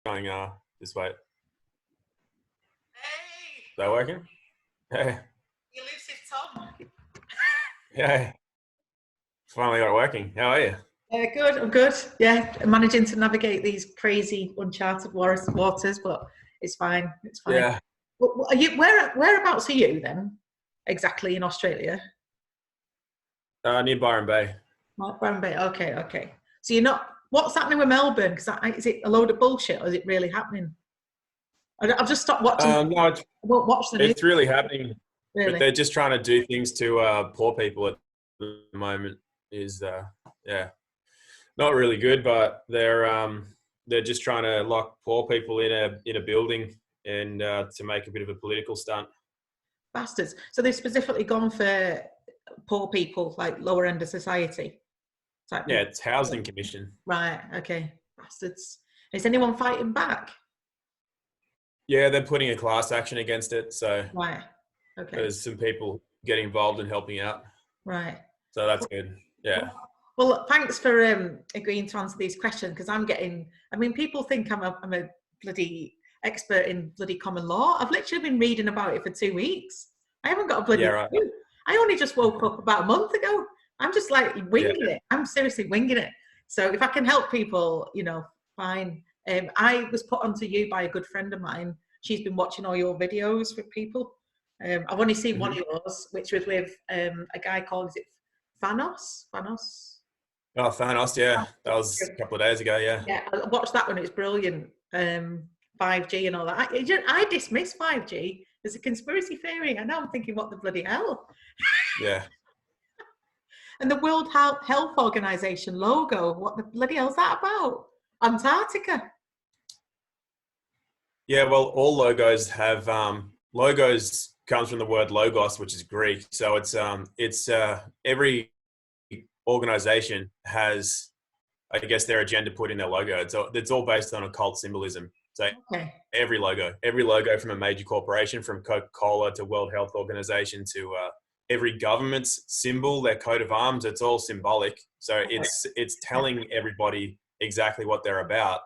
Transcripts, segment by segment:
going this way. Is Hey, that working? Hey, elusive Tom. yeah, finally got it working. How are you? Good, I'm good. Yeah, I'm managing to navigate these crazy uncharted waters, but it's fine. It's fine. Yeah, Are you whereabouts are you then? Exactly in Australia? near Byron Bay. Brown Bay. Okay, okay. So you're not. What's happening with Melbourne? Because is it a load of bullshit, or is it really happening? I've just stopped watching. No, I won't watch the news it's really happening, but really. they're just trying to do things to poor people at the moment. Is yeah, not really good, but they're just trying to lock poor people in a building and to make a bit of a political stunt. Bastards. So they've specifically gone for poor people, like lower end of society type Yeah, people. it's housing commission. Right. Okay. Bastards. Is anyone fighting back? Yeah, they're putting a class action against it, so Right. Okay. there's some people getting involved and helping out. Right. So that's good. Yeah. Well, thanks for agreeing to answer these questions because I'm getting. I mean, people think I'm a bloody expert in bloody common law. I've literally been reading about it for 2 weeks. I haven't got a Yeah, bloody right. clue. I only just woke up about a month ago. I'm just like Yeah. winging it. I'm seriously winging it. So if I can help people, fine. I was put onto you by a good friend of mine. She's been watching all your videos with people. I've only seen one of Mm-hmm. yours, which was with a guy called, is it Fanos? Oh, Thanos, yeah. That was a couple of days ago, yeah. Yeah, I watched that one. It's brilliant. 5G and all that. I dismiss 5G as a conspiracy theory. And now I'm thinking, what the bloody hell? Yeah. And the World Health Organization logo, what the bloody hell's that about? Antarctica. Yeah, well, all logos have logos comes from the word logos, which is Greek. So it's every organization has, I guess, their agenda put in their logo. It's all based on occult symbolism. So Okay. every logo from a major corporation, from Coca-Cola to World Health Organization to every government's symbol, their coat of arms, it's all symbolic. So it's telling everybody exactly what they're about.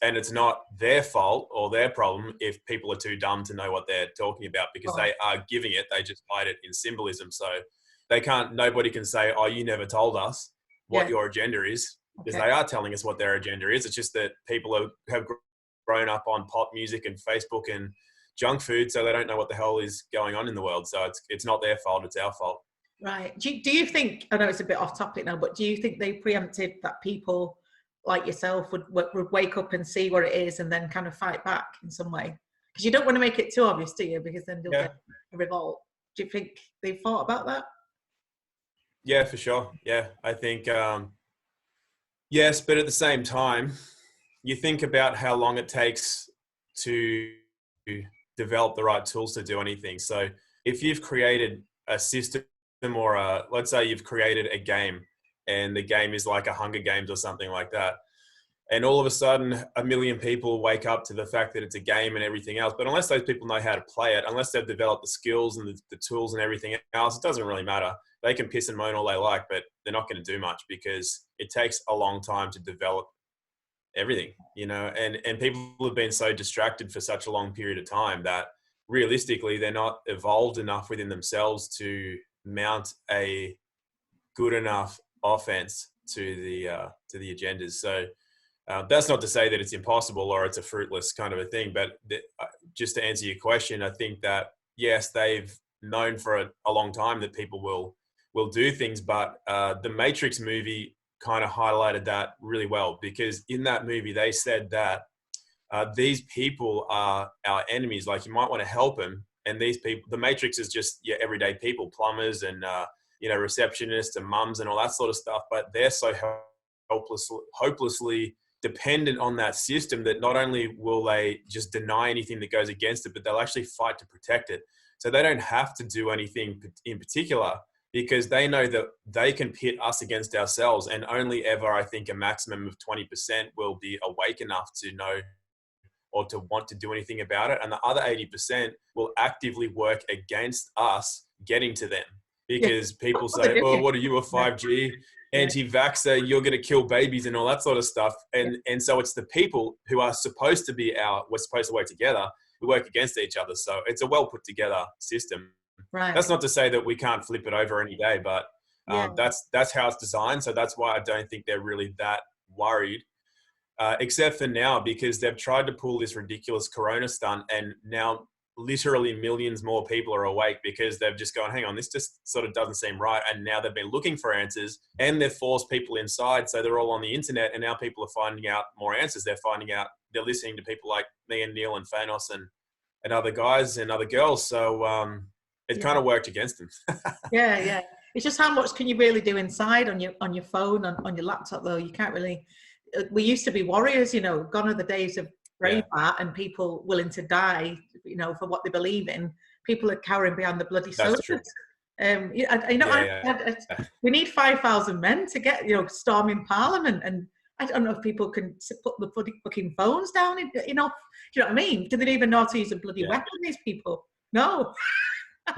And it's not their fault or their problem if people are too dumb to know what they're talking about, because they are giving it. They just hide it in symbolism. So nobody can say, oh, you never told us what your agenda is, because they are telling us what their agenda is. It's just that people have grown up on pop music and Facebook and junk food, so they don't know what the hell is going on in the world. So it's not their fault, it's our fault. Right. Do you think, I know it's a bit off topic now, but do you think they preempted that people like yourself would wake up and see what it is and then kind of fight back in some way? Because you don't want to make it too obvious, do you? Because then you'll get a revolt. Do you think they've thought about that? Yeah, for sure. Yeah, I think, yes, but at the same time, you think about how long it takes to develop the right tools to do anything. So if you've created a system, or let's say you've created a game and the game is like a Hunger Games or something like that, and all of a sudden 1 million people wake up to the fact that it's a game and everything else, but unless those people know how to play it, unless they've developed the skills and the tools and everything else, it doesn't really matter. They can piss and moan all they like, but they're not going to do much because it takes a long time to develop everything, and people have been so distracted for such a long period of time that realistically they're not evolved enough within themselves to mount a good enough offense to the agendas. So that's not to say that it's impossible or it's a fruitless kind of a thing, but just to answer your question, I think that yes, they've known for a long time that people will do things, but the Matrix movie kind of highlighted that really well, because in that movie they said that these people are our enemies. Like, you might want to help them, and these people, the Matrix is just everyday people, plumbers and receptionists and mums and all that sort of stuff, but they're so hopelessly dependent on that system that not only will they just deny anything that goes against it, but they'll actually fight to protect it. So they don't have to do anything in particular, because they know that they can pit us against ourselves, and only ever, I think, a maximum of 20% will be awake enough to know or to want to do anything about it. And the other 80% will actively work against us getting to them, because people say, oh, what are you, a 5G? anti-vaxxer, you're going to kill babies and all that sort of stuff. And so it's the people who are supposed to be we're supposed to work together, who work against each other. So it's a well put together system. Right. That's not to say that we can't flip it over any day, but Yeah. that's how it's designed. So that's why I don't think they're really that worried, except for now, because they've tried to pull this ridiculous corona stunt, and now literally millions more people are awake because they've just gone, hang on, this just sort of doesn't seem right. And now they've been looking for answers, and they've forced people inside. So they're all on the internet, and now people are finding out more answers. They're listening to people like me and Neil and Thanos and other guys and other girls. So it kind of worked against them. Yeah. It's just how much can you really do inside on your phone, on your laptop, though? You can't really. We used to be warriors, gone are the days of Braveheart and people willing to die, for what they believe in. People are cowering behind the bloody soldiers. We need 5,000 men to get, storming Parliament, and I don't know if people can put the fucking phones down. Do you know what I mean? Do they even know how to use a bloody weapon? These people, no.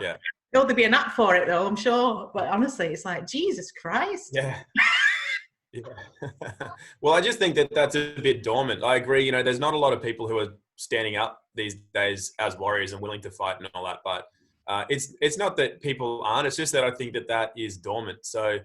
Yeah. There'll be an app for it, though, I'm sure. But honestly, it's like, Jesus Christ. Yeah. Yeah. Well, I just think that that's a bit dormant. I agree. There's not a lot of people who are standing up these days as warriors and willing to fight and all that. But it's not that people aren't. It's just that I think that is dormant. So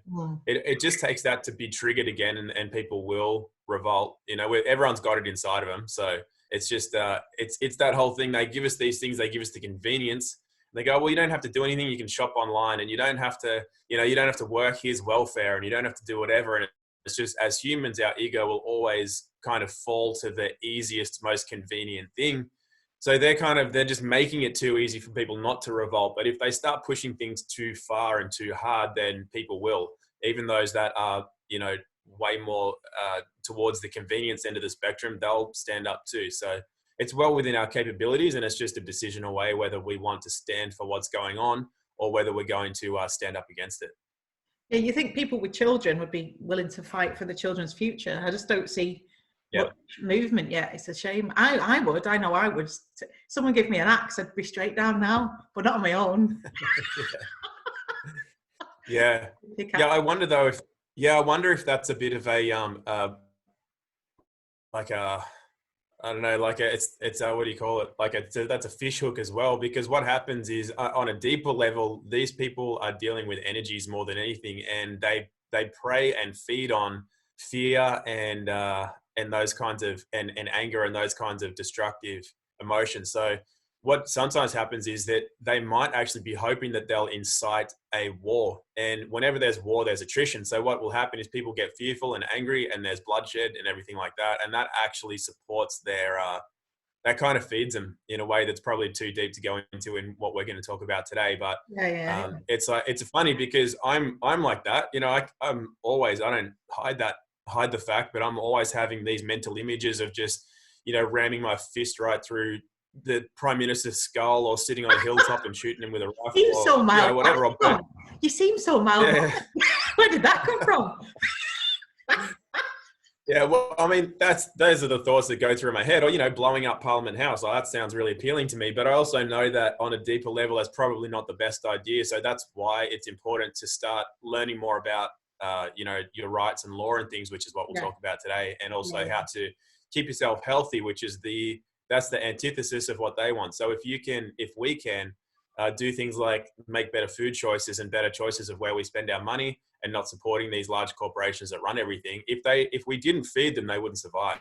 it just takes that to be triggered again, and people will revolt. Everyone's got it inside of them. So it's just it's that whole thing. They give us these things. They give us the convenience. They go, well, you don't have to do anything. You can shop online, and you don't have to, you don't have to work his welfare, and you don't have to do whatever. And it's just, as humans, our ego will always kind of fall to the easiest, most convenient thing. So they're just making it too easy for people not to revolt. But if they start pushing things too far and too hard, then people will. Even those that are, way more towards the convenience end of the spectrum, they'll stand up too. So it's well within our capabilities, and it's just a decision away whether we want to stand for what's going on or whether we're going to stand up against it. Yeah, you think people with children would be willing to fight for the children's future? I just don't see much movement yet. It's a shame. I would. I know I would. Someone give me an axe, I'd be straight down now, but not on my own. Yeah. I wonder though if that's a bit of a I don't know, it's what do you call it? That's a fish hook as well, because what happens is on a deeper level, these people are dealing with energies more than anything, and they prey and feed on fear and those kinds of and anger and those kinds of destructive emotions. So what sometimes happens is that they might actually be hoping that they'll incite a war. And whenever there's war, there's attrition. So what will happen is people get fearful and angry, and there's bloodshed and everything like that. And that actually supports their, that kind of feeds them in a way that's probably too deep to go into in what we're going to talk about today. But it's funny because I'm like that. I'm always, I don't hide the fact, but I'm always having these mental images of just, ramming my fist right through the Prime Minister's skull, or sitting on a hilltop and shooting him with a rifle. You seem so mild. Whatever. You seem so mild. Yeah. Where did that come from? Yeah, well, I mean, those are the thoughts that go through my head. Or, blowing up Parliament House. That sounds really appealing to me. But I also know that on a deeper level, that's probably not the best idea. So that's why it's important to start learning more about, your rights and law and things, which is what we'll talk about today. And also how to keep yourself healthy, which is that's the antithesis of what they want. So if we can do things like make better food choices and better choices of where we spend our money, and not supporting these large corporations that run everything. If we didn't feed them, they wouldn't survive.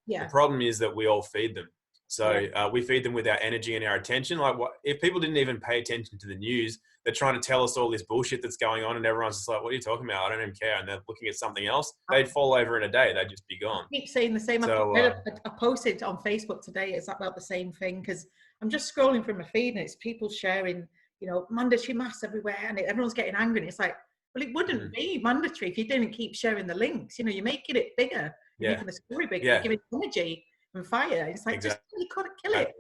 The problem is that we all feed them. So we feed them with our energy and our attention. If people didn't even pay attention to the news, they're trying to tell us all this bullshit that's going on, and everyone's just like, what are you talking about? I don't even care. And they're looking at something else. They'd fall over in a day. They'd just be gone. I keep saying the same. I posted on Facebook today. It's about the same thing, because I'm just scrolling through my feed, and it's people sharing, mandatory masks everywhere, and everyone's getting angry. And it's like, well, it wouldn't be mandatory if you didn't keep sharing the links. You're making it bigger. You're making the story bigger. You're giving energy and fire. It's like, just you couldn't kill it.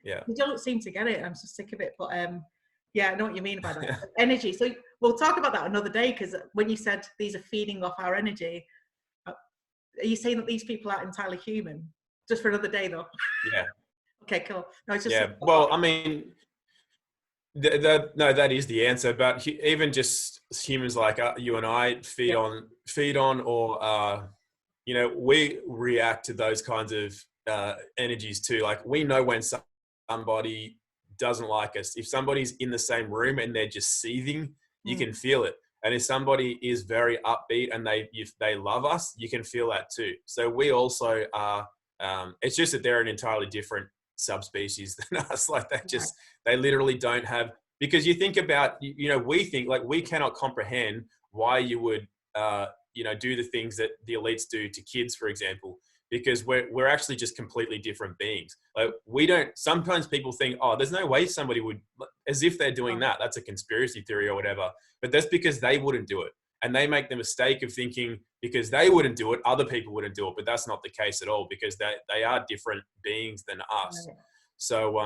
Yeah. You don't seem to get it. I'm so sick of it. But I know what you mean about that. Energy. So we'll talk about that another day, because when you said these are feeding off our energy, are you saying that these people aren't entirely human? Just for another day, though. Yeah. Okay, cool. No, it's just well, I mean, no, that is the answer. But even just humans like you and I feed Yeah. on, or we react to those kinds of energies too. Like we know when somebody doesn't like us. If somebody's in the same room and they're just seething, you can feel it. And if somebody is very upbeat and if they love us, you can feel that too. So we also are. It's just that they're an entirely different subspecies than us. Like they literally don't have. Because you think about, we think like we cannot comprehend why you would, do the things that the elites do to kids, for example, because we're actually just completely different beings. Like we don't. Sometimes people think, oh, there's no way somebody would, as if they're doing that. That's a conspiracy theory or whatever. But that's because they wouldn't do it, and they make the mistake of thinking because they wouldn't do it, other people wouldn't do it. But that's not the case at all, because they are different beings than us. Right. So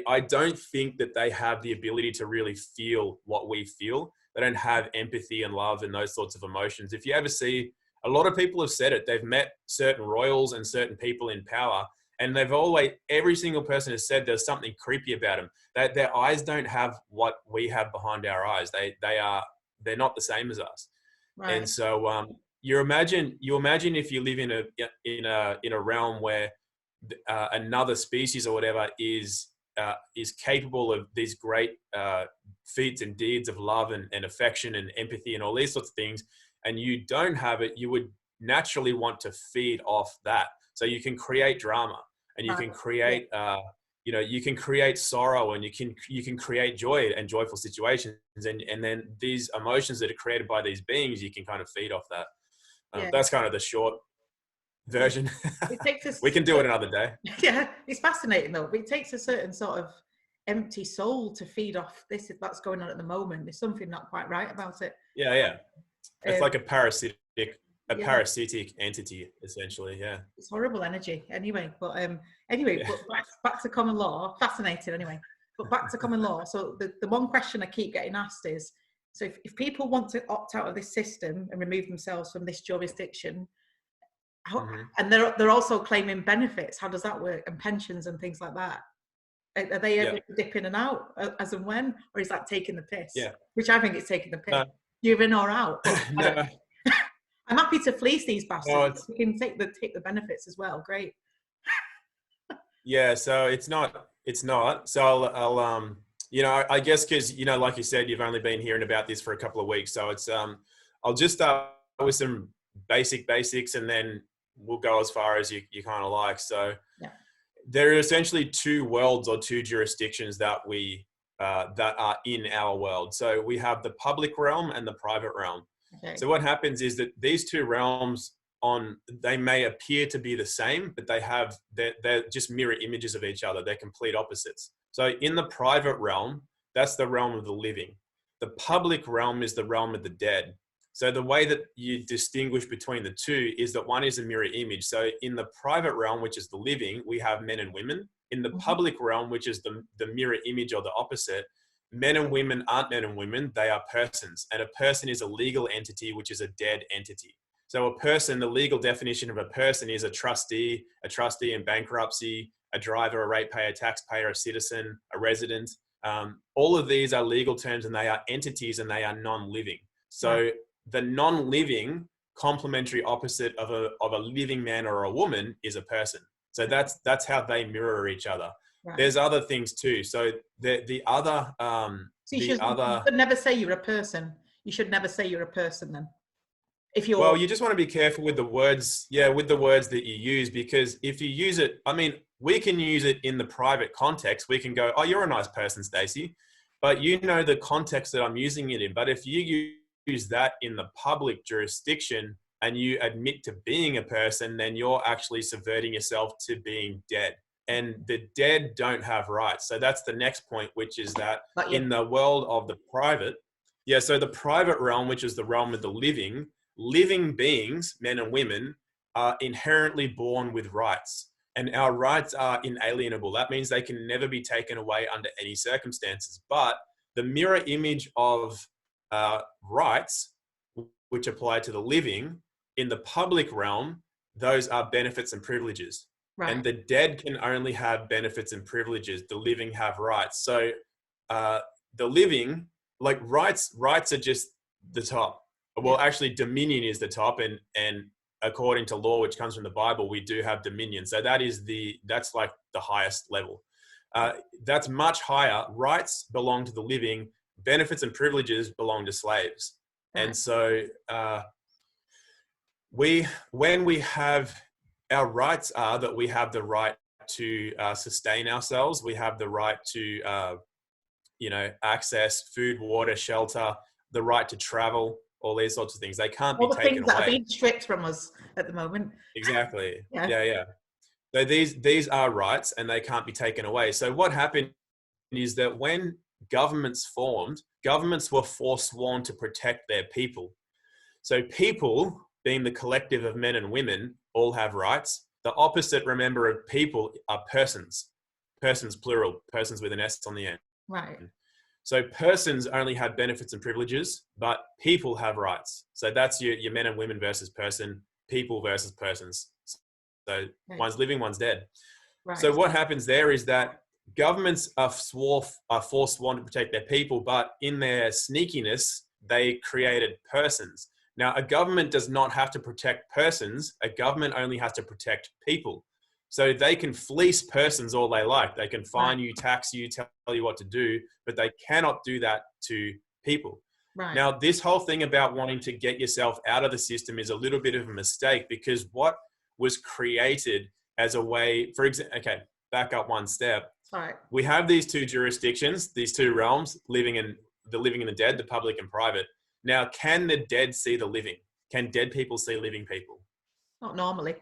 I don't think that they have the ability to really feel what we feel. They don't have empathy and love and those sorts of emotions. If you ever see, a lot of people have said it, they've met certain royals and certain people in power, and every single person has said there's something creepy about them. That their eyes don't have what we have behind our eyes. They're not the same as us. Right. And so you imagine if you live in a realm where another species or whatever is capable of these great feats and deeds of love and affection and empathy and all these sorts of things, and you don't have it, you would naturally want to feed off that. So you can create drama, and you can create you can create sorrow, and you can create joy and joyful situations, and then these emotions that are created by these beings, you can kind of feed off that. That's kind of the short version. It takes We can do it another day. Yeah, it's fascinating though. But it takes a certain sort of empty soul to feed off this that's going on at the moment. There's something not quite right about it. Yeah. It's like a parasitic entity, essentially. Yeah. It's horrible energy. Anyway, but back to common law. Fascinating. Anyway, but back to common law. So the one question I keep getting asked is, so if people want to opt out of this system and remove themselves from this jurisdiction, and they're also claiming benefits, how does that work? And pensions and things like that. Are they able to dip in and out as and when, or is that taking the piss? Yeah. Which I think it's taking the piss. You're in or out. No. I'm happy to fleece these bastards. No, We can take the benefits as well. Great. Yeah. So it's not. So I'll I guess because like you said, you've only been hearing about this for a couple of weeks. So it's I'll just start with some basics, and then we'll go as far as you kind of like. So there are essentially two worlds or two jurisdictions that that are in our world. So we have the public realm and the private realm. Okay. So what happens is that these two realms they may appear to be the same, but they're just mirror images of each other. They're complete opposites. So in the private realm, that's the realm of the living. The public realm is the realm of the dead. So the way that you distinguish between the two is that one is a mirror image. So in the private realm, which is the living, we have men and women. In the public realm, which is the mirror image or the opposite, men and women aren't men and women, they are persons. And a person is a legal entity, which is a dead entity. So a person, the legal definition of a person is a trustee in bankruptcy, a driver, a ratepayer, a taxpayer, a citizen, a resident. All of these are legal terms, and they are entities, and they are non-living. So the non-living complementary opposite of a living man or a woman is a person. So that's how they mirror each other. Right. There's other things too. So the other you should never say you're a person. You should never say you're a person then. Well, you just want to be careful with the words, with the words that you use, because if you use it, I mean, we can use it in the private context. We can go, oh, you're a nice person, Stacey, but the context that I'm using it in. But if you use that in the public jurisdiction and you admit to being a person, then you're actually subverting yourself to being dead. And the dead don't have rights. So that's the next point, which is that in the world of the private, so the private realm, which is the realm of the living beings, men and women, are inherently born with rights. And our rights are inalienable. That means they can never be taken away under any circumstances. But the mirror image of rights, which apply to the living, in the public realm, those are benefits and privileges. Right. And the dead can only have benefits and privileges. The living have rights. So the living, like rights are just the top. Well, actually, dominion is the top, and according to law, which comes from the Bible, we do have dominion. So that's like the highest level. That's much higher. Rights belong to the living. Benefits and privileges belong to slaves. Right. And so when we have, our rights are that we have the right to sustain ourselves. We have the right to, access food, water, shelter, the right to travel, all these sorts of things. They can't be taken away. All the things that are being stripped from us at the moment. Exactly. Yeah. Yeah. So these are rights and they can't be taken away. So what happened is that when governments formed, governments were forsworn to protect their people. So people, being the collective of men and women, all have rights. The opposite, remember, of people are persons. Persons, plural, persons with an S on the end. Right. So persons only have benefits and privileges, but people have rights. So that's your men and women versus person, people versus persons. So one's living, one's dead. Right. So what happens there is that governments are forsworn to protect their people, but in their sneakiness, they created persons. Now, a government does not have to protect persons. A government only has to protect people. So they can fleece persons all they like. They can fine you, tax you, tell you what to do, but they cannot do that to people. Right. Now, this whole thing about wanting to get yourself out of the system is a little bit of a mistake, because what was created as a way, for example, okay, back up one step. All right. We have these two jurisdictions, these two realms, the living and the dead, the public and private. Now, can the dead see the living? Can dead people see living people? Not normally.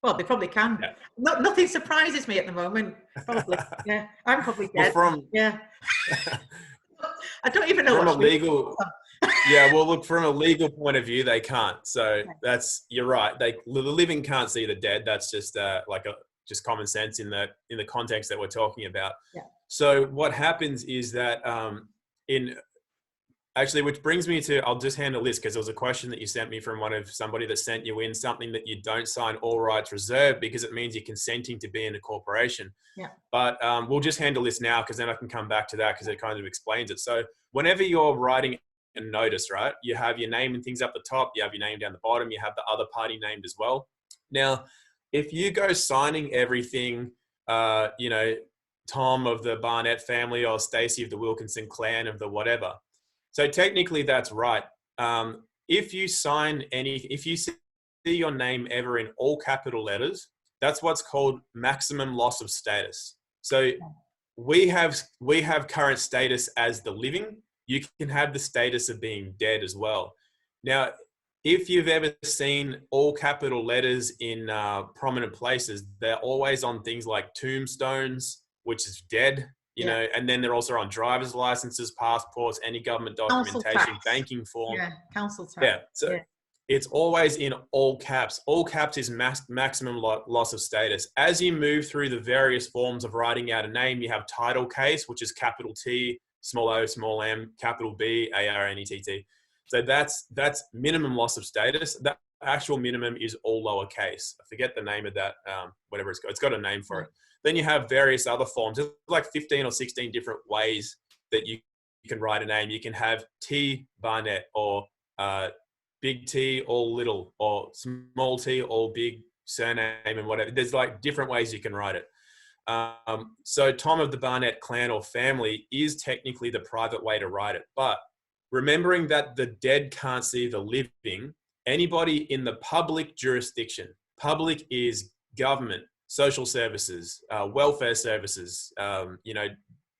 Well, they probably can. Yeah. Nothing surprises me at the moment. Probably. Yeah. I'm probably dead. Well, yeah. I don't even know from what a legal. Yeah, well, look, from a legal point of view, they can't. So you're right. The living can't see the dead. That's just just common sense in the context that we're talking about. Yeah. So what happens is that which brings me to, I'll just handle this because there was a question that you sent me from somebody that sent you in something that you don't sign all rights reserved, because it means you're consenting to be in a corporation. Yeah. But we'll just handle this now, because then I can come back to that, because it kind of explains it. So whenever you're writing a notice, right, you have your name and things up the top, you have your name down the bottom, you have the other party named as well. Now, if you go signing everything, Tom of the Barnett family or Stacey of the Wilkinson clan of the whatever, so technically that's right. If you see your name ever in all capital letters, that's what's called maximum loss of status. So we have current status as the living. You can have the status of being dead as well. Now, if you've ever seen all capital letters in prominent places, they're always on things like tombstones, which is dead. You know, and then they're also on driver's licenses, passports, any government documentation, banking form. Yeah, council tax. Yeah, so it's always in all caps. All caps is maximum loss of status. As you move through the various forms of writing out a name, you have title case, which is capital T, small o, small m, capital B, ARNETT. So that's minimum loss of status. That actual minimum is all lowercase. I forget the name of that, whatever it's got. It's got a name for it. Then you have various other forms. There's like 15 or 16 different ways that you can write a name. You can have T Barnett, or big T, all little, or small t, all big, surname and whatever. There's like different ways you can write it. So Tom of the Barnett clan or family is technically the private way to write it. But remembering that the dead can't see the living, anybody in the public jurisdiction, public is government, social services, welfare services,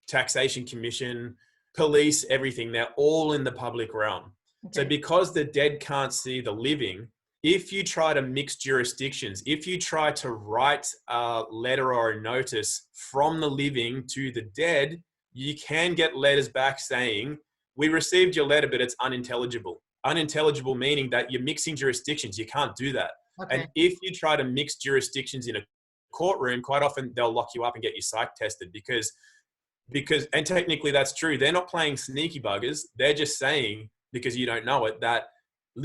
taxation commission, police, everything, they're all in the public realm. Okay. So because the dead can't see the living, if you try to mix jurisdictions, if you try to write a letter or a notice from the living to the dead, you can get letters back saying, we received your letter, but it's unintelligible. Unintelligible meaning that you're mixing jurisdictions. You can't do that. Okay. And if you try to mix jurisdictions in a courtroom, quite often they'll lock you up and get you psych tested because, and technically that's true. They're not playing sneaky buggers. They're just saying, because you don't know it, that the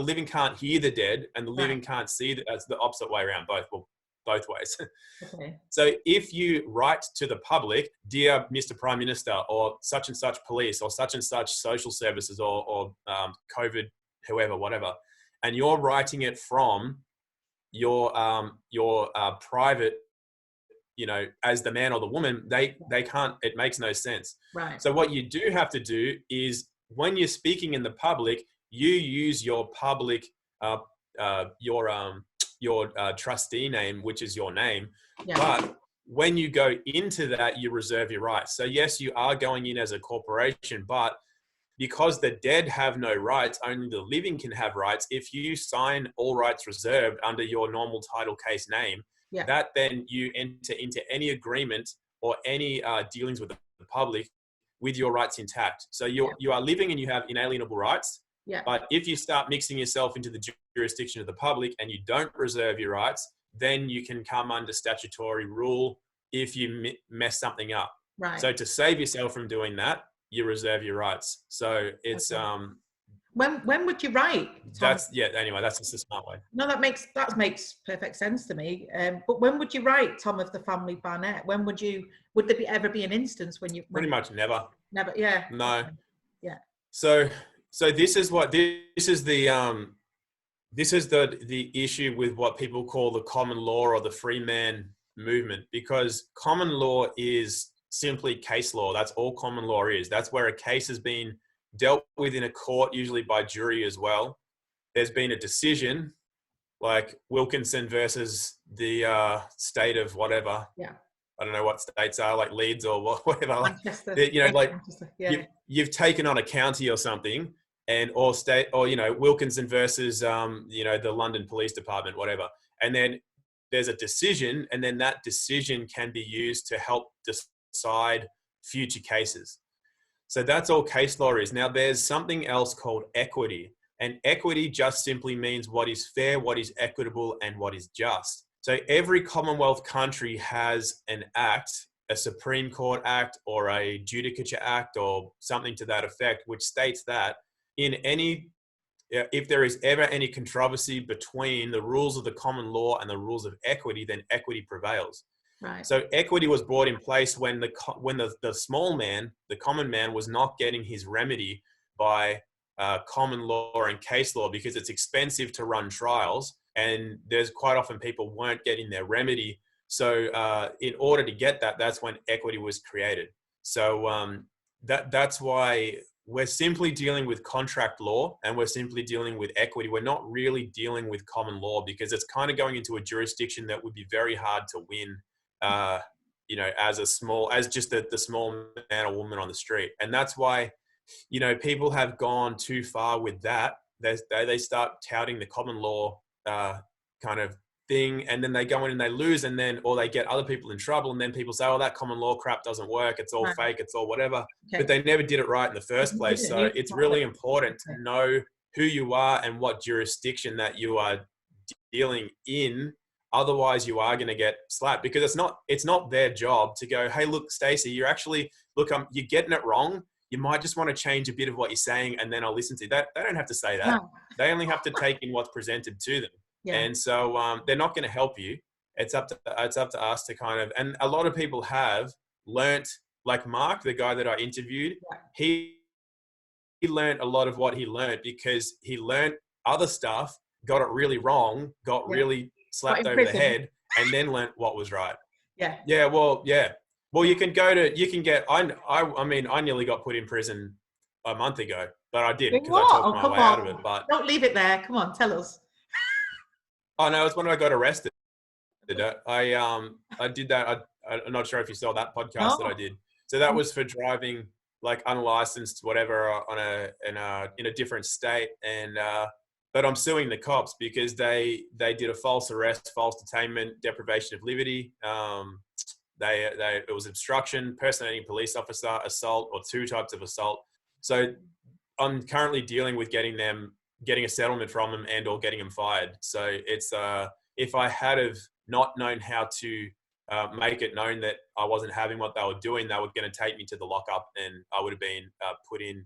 living can't hear the dead, and the living can't see that. That's the opposite way around. Both both ways. Okay. So if you write to the public, dear Mr. Prime Minister, or such and such police, or such and such social services, or COVID, whoever, whatever, and you're writing it from your private, as the man or the woman, they can't, it makes no sense. Right. So what you do have to do is, when you're speaking in the public, you use your public, your trustee name, which is your name. Yeah. But when you go into that, you reserve your rights. So yes, you are going in as a corporation, but because the dead have no rights, only the living can have rights. If you sign all rights reserved under your normal title case name, Yeah. that then you enter into any agreement or any dealings with the public with your rights intact. So you are living and you have inalienable rights. Yeah. But if you start mixing yourself into the jurisdiction of the public and you don't reserve your rights, then you can come under statutory rule if you mess something up. Right. So to save yourself from doing that, you reserve your rights. So it's when would you write, Tom? Anyway, that's just a smart way. No, that makes perfect sense to me. But when would you write Tom of the family Barnett? When would there ever be an instance when you pretty much never? Yeah. No. Okay. Yeah. So this is the issue with what people call the common law or the free man movement, because common law is simply case law. That's all common law is. That's where a case has been dealt with in a court, usually by jury as well. There's been a decision, like Wilkinson versus the state of whatever. Yeah. I don't know what states are, like Leeds or whatever. Manchester. Manchester. Yeah. You've taken on a county or something, or state, or Wilkinson versus the London Police Department, whatever. And then there's a decision, and then that decision can be used to help decide future cases. So that's all case law is. Now there's something else called equity, and equity just simply means what is fair, what is equitable, and what is just. So every Commonwealth country has an act, a Supreme Court Act or a Judicature Act or something to that effect, which states that if there is ever any controversy between the rules of the common law and the rules of equity, then equity prevails. Right. So equity was brought in place when the small man, the common man, was not getting his remedy by common law and case law because it's expensive to run trials, and there's quite often people weren't getting their remedy. So in order to get that, that's when equity was created. So that's why we're simply dealing with contract law and we're simply dealing with equity. We're not really dealing with common law because it's kind of going into a jurisdiction that would be very hard to win, as just the small man or woman on the street. And that's why, people have gone too far with that. They start touting the common law kind of thing, and then they go in and they lose, or they get other people in trouble, and then people say, oh, that common law crap doesn't work, it's all fake, it's all whatever. Okay. But they never did it right in the first place. So it's really important to know who you are and what jurisdiction that you are dealing in. Otherwise you are going to get slapped, because it's not their job to go, hey, look, Stacey, you're getting it wrong. You might just want to change a bit of what you're saying, and then I'll listen to that. They don't have to say that. No. They only have to take in what's presented to them. Yeah. And so they're not going to help you. It's up to us to kind of, and a lot of people have learnt, like Mark, the guy that I interviewed, he learnt a lot of what he learnt because he learnt other stuff, got it really wrong, got really slapped over the head, and then learnt what was right. Yeah. Yeah. Well, you can get, I nearly got put in prison a month ago, but I didn't because I talked my way out of it. But don't leave it there. Come on, tell us. Oh no, it's when I got arrested. I did that. I'm not sure if you saw that podcast that I did. So that was for driving like unlicensed, whatever, in a different state. And but I'm suing the cops because they did a false arrest, false detainment, deprivation of liberty. It was obstruction, impersonating police officer, assault, or 2 types of assault. So I'm currently dealing with getting a settlement from them and or getting them fired. So it's if I had have not known how to make it known that I wasn't having what they were doing, they were going to take me to the lockup, and I would have been put in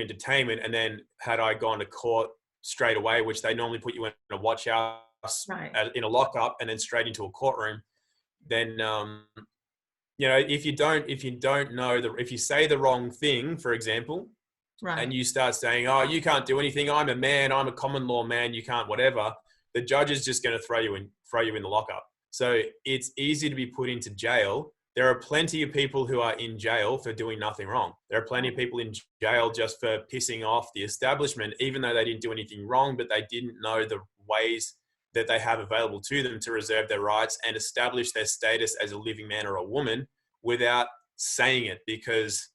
detainment. And then had I gone to court straight away, which they normally put you in a watch house Right. in a lockup and then straight into a courtroom, then if you don't know if you say the wrong thing, for example, Right. and you start saying, "Oh, you can't do anything. I'm a man. I'm a common law man. You can't whatever." The judge is just going to throw you in the lockup. So it's easy to be put into jail. There are plenty of people who are in jail for doing nothing wrong. There are plenty of people in jail just for pissing off the establishment, even though they didn't do anything wrong, but they didn't know the ways that they have available to them to reserve their rights and establish their status as a living man or a woman without saying it. Because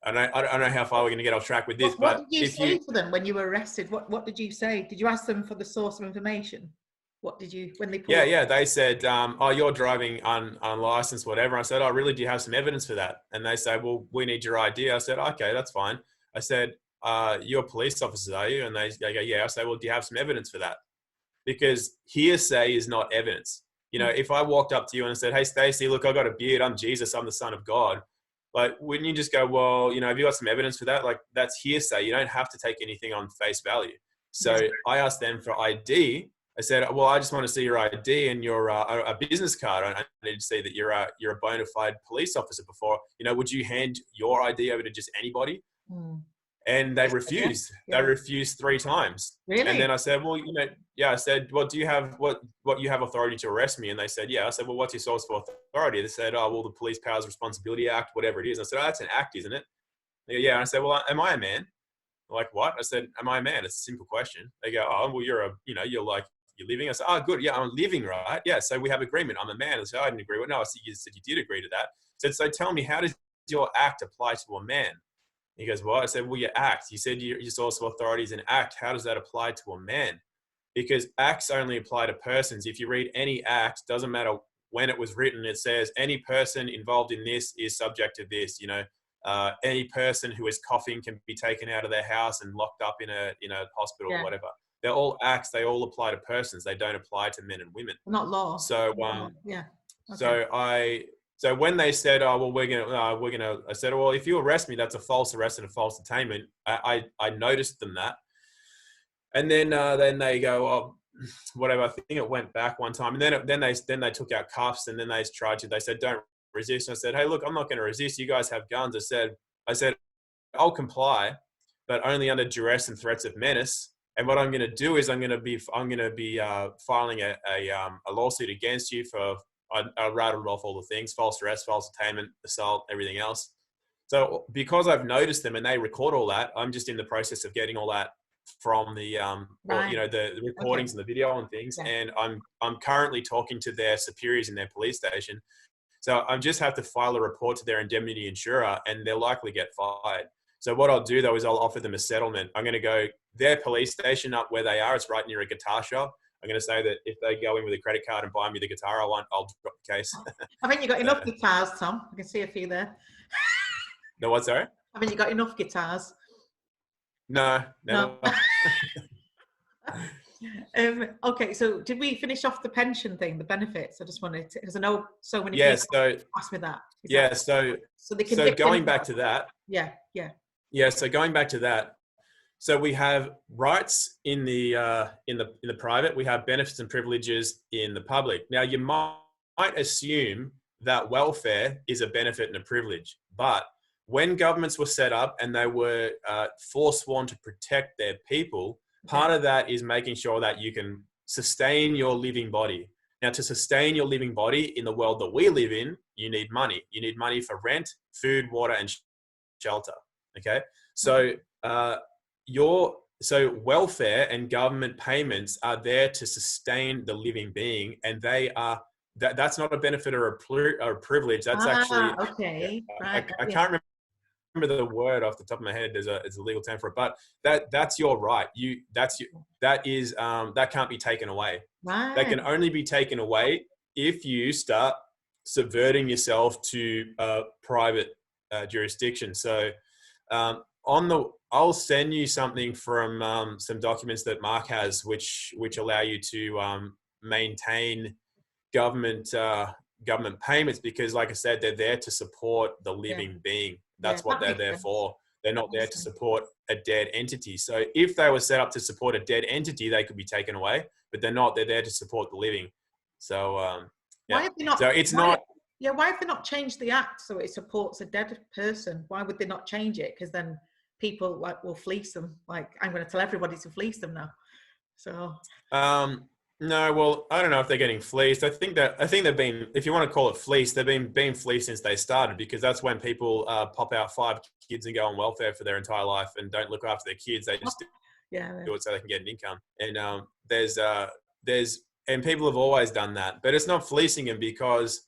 I don't know how far we're going to get off track with this, What but did you say to them when you were arrested? What did you say? Did you ask them for the source of information? What did you, when they pulled up? yeah, they said, "Oh, you're driving unlicensed, whatever." I said, "Oh, really? Do you have some evidence for that?" And they say, "Well, we need your ID." I said, "Okay, that's fine." I said, "You're police officers, are you?" And they go, "Yeah." I say, "Well, do you have some evidence for that?" Because hearsay is not evidence. If I walked up to you and said, "Hey, Stacey, look, I got a beard. I'm Jesus. I'm the Son of God." Like, wouldn't you just go, "Well, have you got some evidence for that?" Like, that's hearsay. You don't have to take anything on face value. So Yeah. I asked them for ID. I said, "Well, I just want to see your ID and your a business card. I need to see that you're a bona fide police officer before. Would you hand your ID over to just anybody?" Mm. And they refused. Yeah. They refused 3 times. Really? And then I said, "Well, yeah." I said, "Well, do you have what you have authority to arrest me?" And they said, "Yeah." I said, "Well, what's your source for authority?" They said, "Oh, well, the Police Powers Responsibility Act, whatever it is." I said, "Oh, that's an act, isn't it?" They go, "Yeah." And I said, "Well, am I a man?" They're like, "What?" I said, "Am I a man?" It's a simple question. They go, "Oh, well, you're living." I said, "Oh, good. Yeah, I'm living, right? Yeah. So we have agreement. I'm a man." I said, "I didn't agree with it." "No." I said, "You said you did agree to that." I said, "So tell me, how does your act apply to a man?" He goes, "Well," I said, "Well, your act. You said your source of authority is an act. How does that apply to a man?" Because acts only apply to persons. If you read any act, doesn't matter when it was written, it says any person involved in this is subject to this. Any person who is coughing can be taken out of their house and locked up in a hospital or Yeah. whatever. They're all acts. They all apply to persons. They don't apply to men and women. Not law. So, Yeah. Okay. so when they said, "Oh, well, we're gonna," I said, "Well, if you arrest me, that's a false arrest and a false detainment." I noticed them that, and then they go, "Oh, whatever." I think it went back one time, and then they took out cuffs, and then they tried to. They said, "Don't resist." And I said, "Hey, look, I'm not going to resist. You guys have guns." I said, "I'll comply, but only under duress and threats of menace. And what I'm going to do is I'm going to be filing a lawsuit against you for," I rattled off all the things: false arrest, false detainment, assault, everything else. So because I've noticed them and they record all that, I'm just in the process of getting all that from the Right. the recordings and the video and things. Yeah. And I'm currently talking to their superiors in their police station. So I just have to file a report to their indemnity insurer, and they'll likely get fired. So what I'll do though is I'll offer them a settlement. I'm going to go their police station up where they are. It's right near a guitar shop. I'm going to say that if they go in with a credit card and buy me the guitar I want, I'll drop the case. Haven't you got enough guitars, Tom? I can see a few there. No, what, sorry? Haven't you got enough guitars? No, No. never. Okay, so did we finish off the pension thing, the benefits? I just wanted to, because I know so many Yeah, people ask me that. So they can so going back to that, yeah. so going back to that, so we have rights in the private, we have benefits and privileges in the public. Now you might assume that welfare is a benefit and a privilege, but when governments were set up and they were forsworn to protect their people, part of that is making sure that you can sustain your living body. Now, to sustain your living body in the world that we live in, you need money. You need money for rent, food, water, and shelter. Okay, so welfare and government payments are there to sustain the living being, and they are that's not a benefit or a privilege. That's actually okay. Right. I can't remember the word off the top of my head. It's a legal term for it, but that's your right. That can't be taken away. Right. That can only be taken away if you start subverting yourself to private jurisdiction. So I'll send you something from some documents that Mark has, which allow you to maintain government payments, because, like I said, they're there to support the living being. That's what they're there for. They're not there to support a dead entity. So if they were set up to support a dead entity, they could be taken away. but they're not. They're there to support the living. So Why yeah. have they not? So it's why, not. Yeah, why have they not changed the act so it supports a dead person? Why would they not change it? Because then people like will fleece them. Like, I'm going to tell everybody to fleece them now. So No, well, I don't know if they're getting fleeced. I think they've been, if you want to call it fleeced, they've been being fleeced since they started, because that's when people pop out 5 kids and go on welfare for their entire life and don't look after their kids. They just yeah, do it so they can get an income. And and people have always done that, but it's not fleecing them because,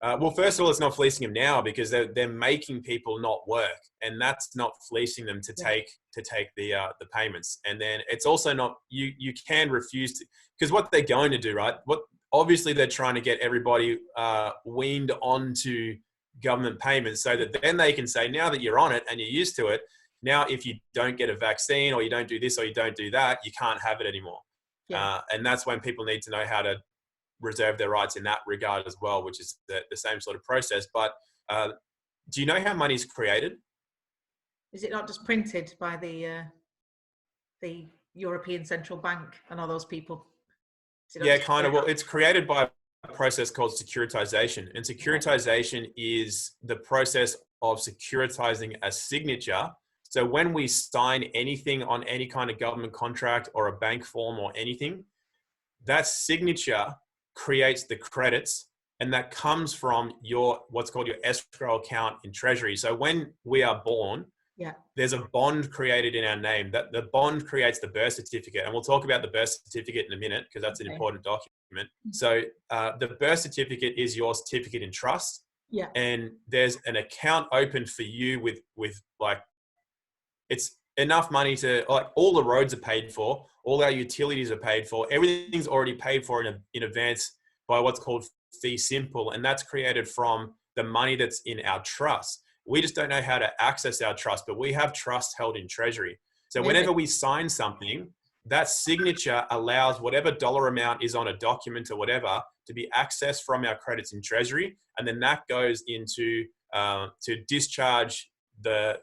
well, first of all, it's not fleecing them now because they're making people not work, and that's not fleecing them to take the payments. And then it's also not, you can refuse to, because what they're going to do, right? Obviously they're trying to get everybody weaned onto government payments so that then they can say, now that you're on it and you're used to it, now if you don't get a vaccine or you don't do this or you don't do that, you can't have it anymore. yeah. And that's when people need to know how to reserve their rights in that regard as well, which is the same sort of process. But do you know how money is created? Is it not just printed by the European Central Bank and all those people? Yeah, kind of. Well, it's created by a process called securitization. And securitization is the process of securitizing a signature. So when we sign anything on any kind of government contract or a bank form or anything, that signature creates the credits, and that comes from what's called your escrow account in Treasury. So when we are born, there's a bond created in our name. That the bond creates the birth certificate, and we'll talk about the birth certificate in a minute because that's an important document. So the birth certificate is your certificate in trust, and there's an account open for you with like, it's enough money to, like, all the roads are paid for, all our utilities are paid for, everything's already paid for in advance by what's called fee simple, and that's created from the money that's in our trust. We just don't know how to access our trust, but we have trust held in Treasury. So whenever we sign something, that signature allows whatever dollar amount is on a document or whatever to be accessed from our credits in Treasury, and then that goes into to discharge the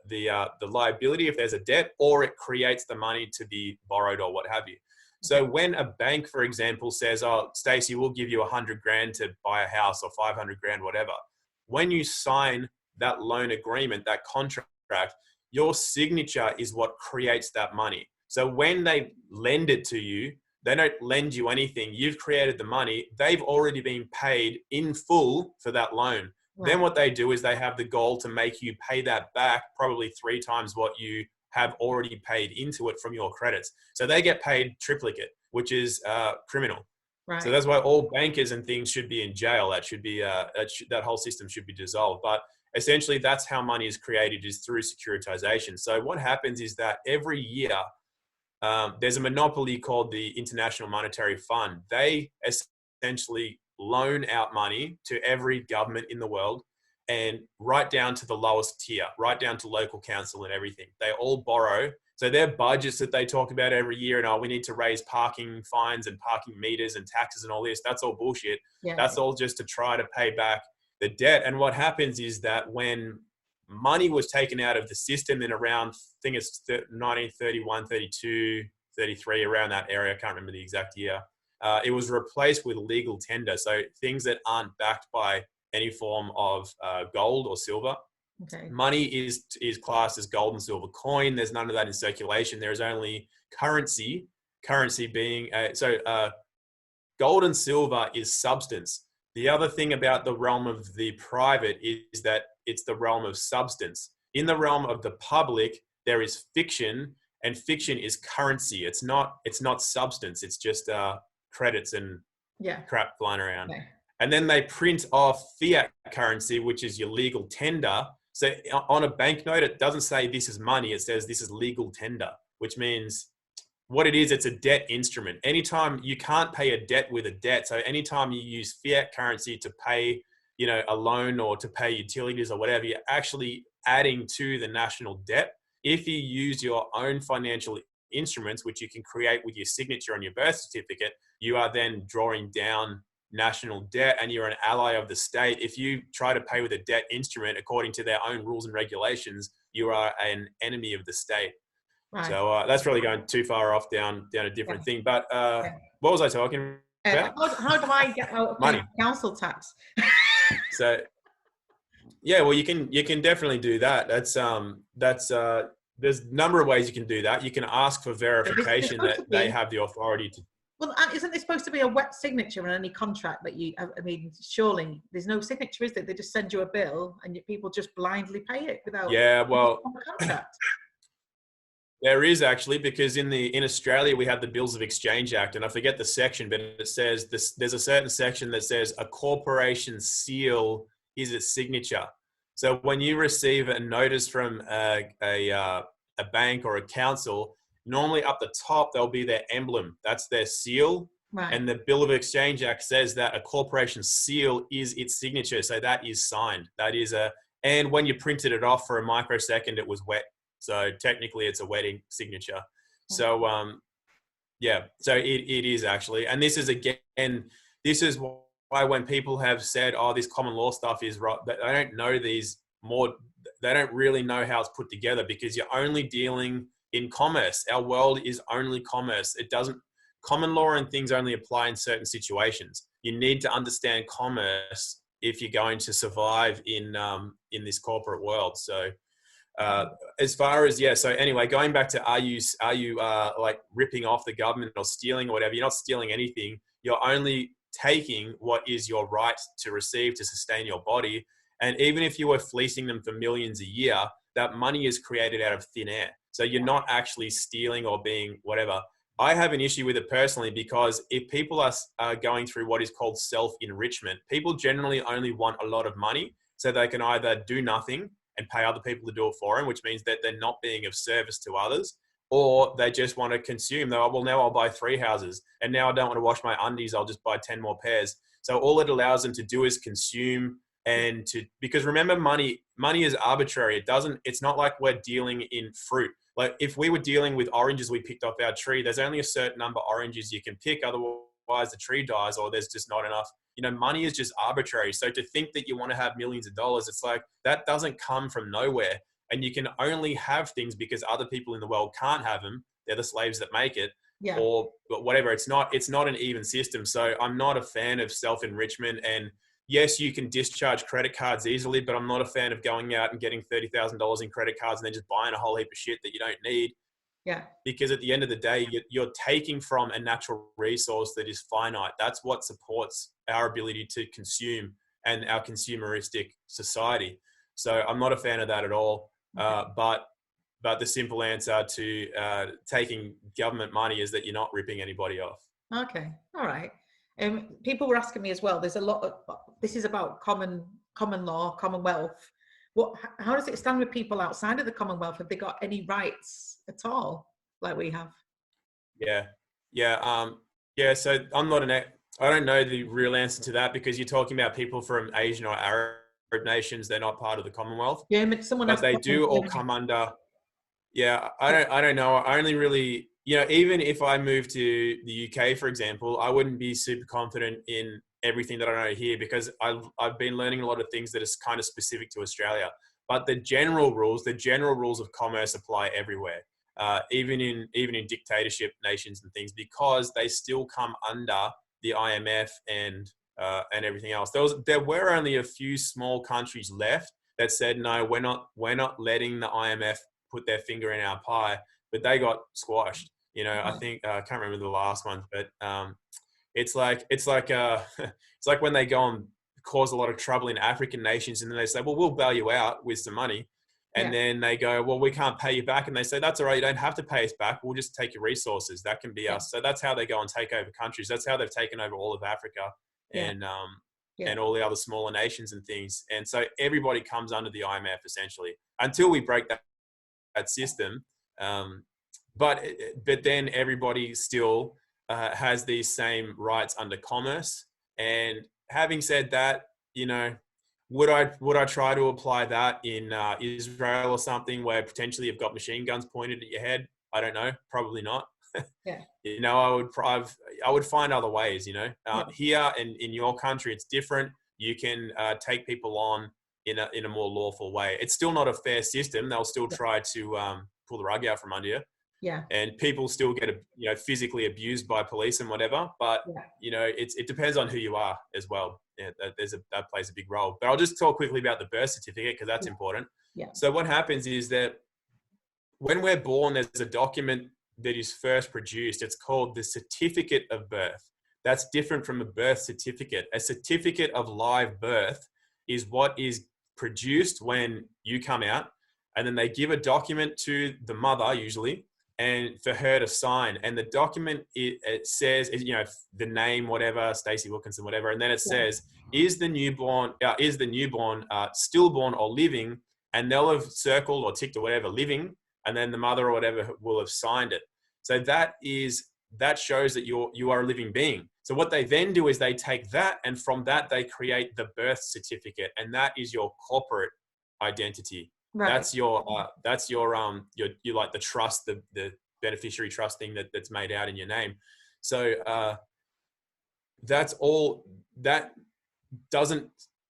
liability if there's a debt, or it creates the money to be borrowed or what have you. So when a bank, for example, says, "Oh, Stacey, we'll give you 100 grand to buy a house, or 500 grand, whatever," when you sign that loan agreement, that contract, your signature is what creates that money. So when they lend it to you, they don't lend you anything. You've created the money. They've already been paid in full for that loan. Right. Then what they do is they have the goal to make you pay that back probably 3 times what you have already paid into it from your credits. So they get paid triplicate, which is criminal. Right. So that's why all bankers and things should be in jail. That should be that whole system should be dissolved. But essentially, that's how money is created, is through securitization. So what happens is that every year there's a monopoly called the International Monetary Fund. They essentially loan out money to every government in the world, and right down to the lowest tier, right down to local council and everything. They all borrow. So their budgets that they talk about every year, and we need to raise parking fines and parking meters and taxes and all this, that's all bullshit. That's all just to try to pay back the debt. And what happens is that when money was taken out of the system in around, I think it's 1931, 32, 33, around that area, I can't remember the exact year, it was replaced with legal tender. So things that aren't backed by any form of gold or silver. Okay. Money is classed as gold and silver coin. There's none of that in circulation. There is only currency. Currency being gold and silver is substance. The other thing about the realm of the private is that it's the realm of substance. In the realm of the public, there is fiction, and fiction is currency. It's not substance. It's just credits and crap flying around. Okay. And then they print off fiat currency, which is your legal tender. So on a banknote, it doesn't say this is money. It says this is legal tender, which means what it is, it's a debt instrument. Anytime you can't pay a debt with a debt. So anytime you use fiat currency to pay, a loan or to pay utilities or whatever, you're actually adding to the national debt. If you use your own financial instruments, which you can create with your signature on your birth certificate, you are then drawing down national debt, and you're an ally of the state. If you try to pay with a debt instrument according to their own rules and regulations, you are an enemy of the state. Right. So that's really going too far off down a Yeah. different thing. But Yeah. what was I talking about? How do I get out of paying Money. council tax? So yeah, well, you can definitely do that. There's a number of ways you can do that. You can ask for There's verification supposed that to they be. have the authority to. Well, isn't there supposed to be a wet signature on any contract that you? I mean, surely there's no signature, is there? They just send you a bill, and people just blindly pay it without Yeah, well, a contract. there is actually, because in Australia we have the Bills of Exchange Act, and I forget the section, but it says this. There's a certain section that says a corporation seal is its signature. So when you receive a notice from a bank or a council, normally up the top there'll be their emblem. That's their seal. Right. And the Bill of Exchange Act says that a corporation seal is its signature. So that is signed. That is and when you printed it off for a microsecond, it was wet. So technically it's a wedding signature. So yeah, so it is actually. And this is again, this is why when people have said, oh, this common law stuff is right, they don't know they don't really know how it's put together, because you're only dealing in commerce. Our world is only commerce. It doesn't, common law and things only apply in certain situations. You need to understand commerce if you're going to survive in this corporate world. So as far as, yeah, so anyway, going back to are you like ripping off the government or stealing or whatever, you're not stealing anything. You're only taking what is your right to receive to sustain your body. And even if you were fleecing them for millions a year, that money is created out of thin air. So you're not actually stealing or being whatever. I have an issue with it personally, because if people are going through what is called self-enrichment, people generally only want a lot of money so they can either do nothing and pay other people to do it for them, which means that they're not being of service to others, or they just want to consume. They're, well, now I'll buy 3 houses, and now I don't want to wash my undies, I'll just buy 10 more pairs. So all it allows them to do is consume, and because remember, money is arbitrary. It's not like we're dealing in fruit. Like if we were dealing with oranges we picked off our tree, there's only a certain number of oranges you can pick, otherwise the tree dies, or there's just not enough. Money is just arbitrary. So to think that you want to have millions of dollars, it's like that doesn't come from nowhere. And you can only have things because other people in the world can't have them. They're the slaves that make it. Yeah. Or whatever. It's not an even system. So I'm not a fan of self-enrichment. And yes, you can discharge credit cards easily, but I'm not a fan of going out and getting $30,000 in credit cards and then just buying a whole heap of shit that you don't need. Yeah. Because at the end of the day, you're taking from a natural resource that is finite. That's what supports our ability to consume and our consumeristic society. So I'm not a fan of that at all. But the simple answer to taking government money is that you're not ripping anybody off. Okay. All right. People were asking me as well. There's a lot of this is about common law, Commonwealth. How does it stand with people outside of the Commonwealth? Have they got any rights at all, like we have? Yeah. So I don't know the real answer to that, because you're talking about people from Asian or Arab nations. They're not part of the Commonwealth, German, someone but asked they about do all Germany. come under. Yeah, I don't know. I only really, even if I moved to the UK, for example, I wouldn't be super confident in everything that I know here, because I've been learning a lot of things that is kind of specific to Australia. But the general rules of commerce apply everywhere, even in dictatorship nations and things, because they still come under the IMF and everything else. There were only a few small countries left that said, no, we're not letting the IMF put their finger in our pie, but they got squashed. I think I can't remember the last one, but it's like it's like when they go and cause a lot of trouble in African nations, and then they say, well, we'll bail you out with some money, and then they go, well, we can't pay you back, and they say, that's all right, you don't have to pay us back, we'll just take your resources, that can be us. So that's how they go and take over countries. That's how they've taken over all of Africa and all the other smaller nations and things. And so everybody comes under the IMF essentially until we break that system. But then everybody still has these same rights under commerce. And having said that, would I try to apply that in Israel or something where potentially you've got machine guns pointed at your head? I don't know. Probably not. Yeah. I would find other ways. Here in your country, it's different. You can take people on in a more lawful way. It's still not a fair system. They'll still try to pull the rug out from under you. Yeah. and people still get, physically abused by police and whatever. But, Yeah. it depends on who you are as well. Yeah, that plays a big role. But I'll just talk quickly about the birth certificate because that's important. Yeah. So what happens is that when we're born, there's a document that is first produced. It's called the certificate of birth. That's different from a birth certificate. A certificate of live birth is what is produced when you come out, and then they give a document to the mother usually, and for her to sign. And the document, it says, the name, whatever, Stacey Wilkinson, whatever, and then it says, is the newborn stillborn or living? And they'll have circled or ticked or whatever, living, and then the mother or whatever will have signed it. So that shows that you are a living being. So what they then do is they take that, and from that they create the birth certificate, and that is your corporate identity. Right. That's your like the trust, the beneficiary trust thing that's made out in your name. So that's all. That doesn't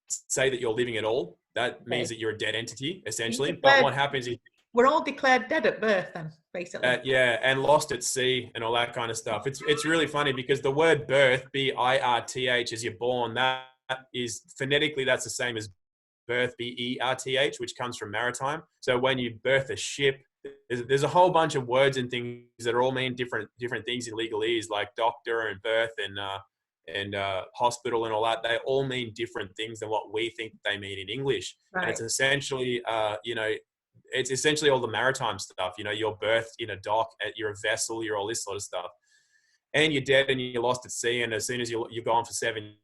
say that you're living at all. That means that you're a dead entity essentially. But what happens is we're all declared dead at birth then, basically. And lost at sea and all that kind of stuff. It's really funny because the word birth, B-I-R-T-H, as you're born, that is phonetically, that's the same as birth, B-E-R-T-H, which comes from maritime. So when you birth a ship, there's a whole bunch of words and things that all mean different things in legalese, like doctor and birth and hospital and all that. They all mean different things than what we think they mean in English. Right. And it's essentially, it's essentially all the maritime stuff. You're birthed in a dock, you're a vessel, you're all this sort of stuff. And you're dead and you're lost at sea. And as soon as you're gone for 7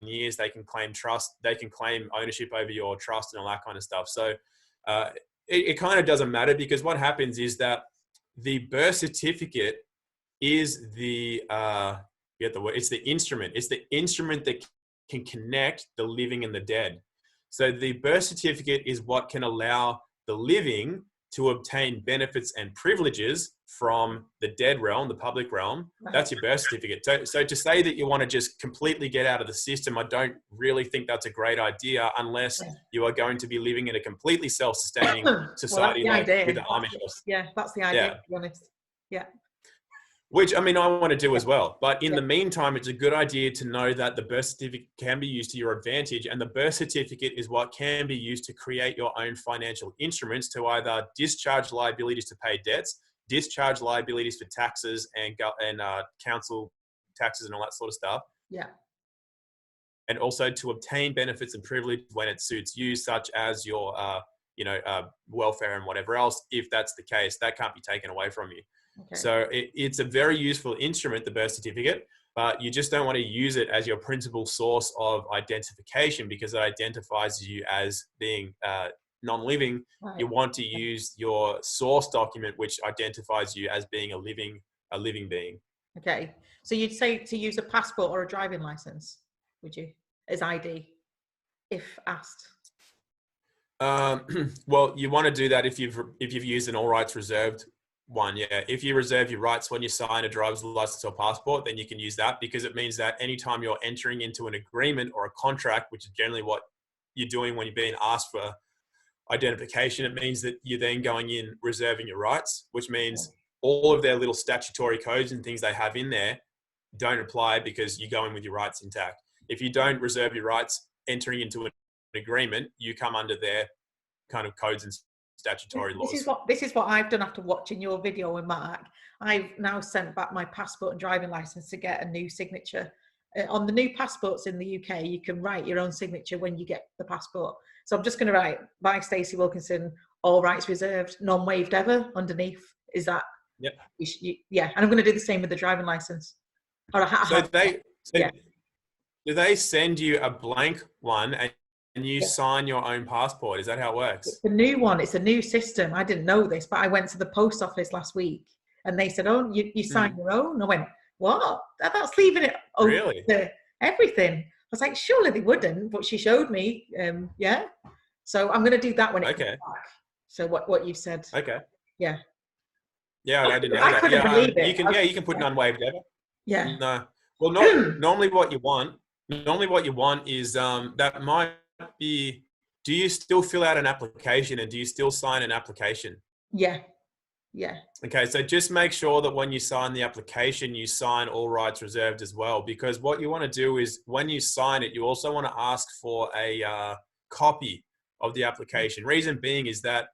years, they can claim trust. They can claim ownership over your trust and all that kind of stuff. So it kind of doesn't matter, because what happens is that the birth certificate is it's the instrument. It's the instrument that can connect the living and the dead. So the birth certificate is what can allow the living to obtain benefits and privileges from the dead realm, the public realm. That's your birth certificate. So to say that you want to just completely get out of the system, I don't really think that's a great idea, unless you are going to be living in a completely self-sustaining society with the Amish. Yeah, that's the idea, to be honest. Yeah. Which, I want to do as well. But in the meantime, it's a good idea to know that the birth certificate can be used to your advantage. And the birth certificate is what can be used to create your own financial instruments to either discharge liabilities to pay debts, discharge liabilities for taxes and council taxes and all that sort of stuff. Yeah. And also to obtain benefits and privilege when it suits you, such as your, welfare and whatever else. If that's the case, that can't be taken away from you. Okay. So it's a very useful instrument, the birth certificate, but you just don't want to use it as your principal source of identification, because it identifies you as being non-living. Right. You want to use your source document, which identifies you as being a living being. Okay. So you'd say to use a passport or a driving license, would you, as ID, if asked? Well, you want to do that if you've used an all rights reserved one. Yeah. If you reserve your rights when you sign a driver's license or passport, then you can use that, because it means that anytime you're entering into an agreement or a contract, which is generally what you're doing when you're being asked for identification, it means that you're then going in reserving your rights, which means all of their little statutory codes and things they have in there don't apply, because you go in with your rights intact. If you don't reserve your rights entering into an agreement, you come under their kind of codes and statutory laws. This is what I've done after watching your video with Mark. I've now sent back my passport and driving license to get a new signature. On the new passports in the UK, you can write your own signature when you get the passport. So I'm just going to write, by Stacey Wilkinson, all rights reserved, non-waived ever, underneath. Is that? Yep. Yeah. And I'm going to do the same with the driving license. Do they send you a blank one and you sign your own passport? Is that how it works? It's the new one. It's a new system. I didn't know this, but I went to the post office last week and they said, oh, you sign your own. I went, what? That's leaving it open to everything. I was like, surely they wouldn't, but she showed me. Yeah. So I'm going to do that when it comes back. So what you said. Okay. Yeah. Yeah, I didn't know that. Couldn't believe it. You can put non-waived ever. Yeah. No. Well, normally what you want is that might be, do you still fill out an application and do you still sign an application? Yeah. Yeah. Okay, so just make sure that when you sign the application, you sign all rights reserved as well, because what you want to do is when you sign it, you also want to ask for a copy of the application. Reason being is that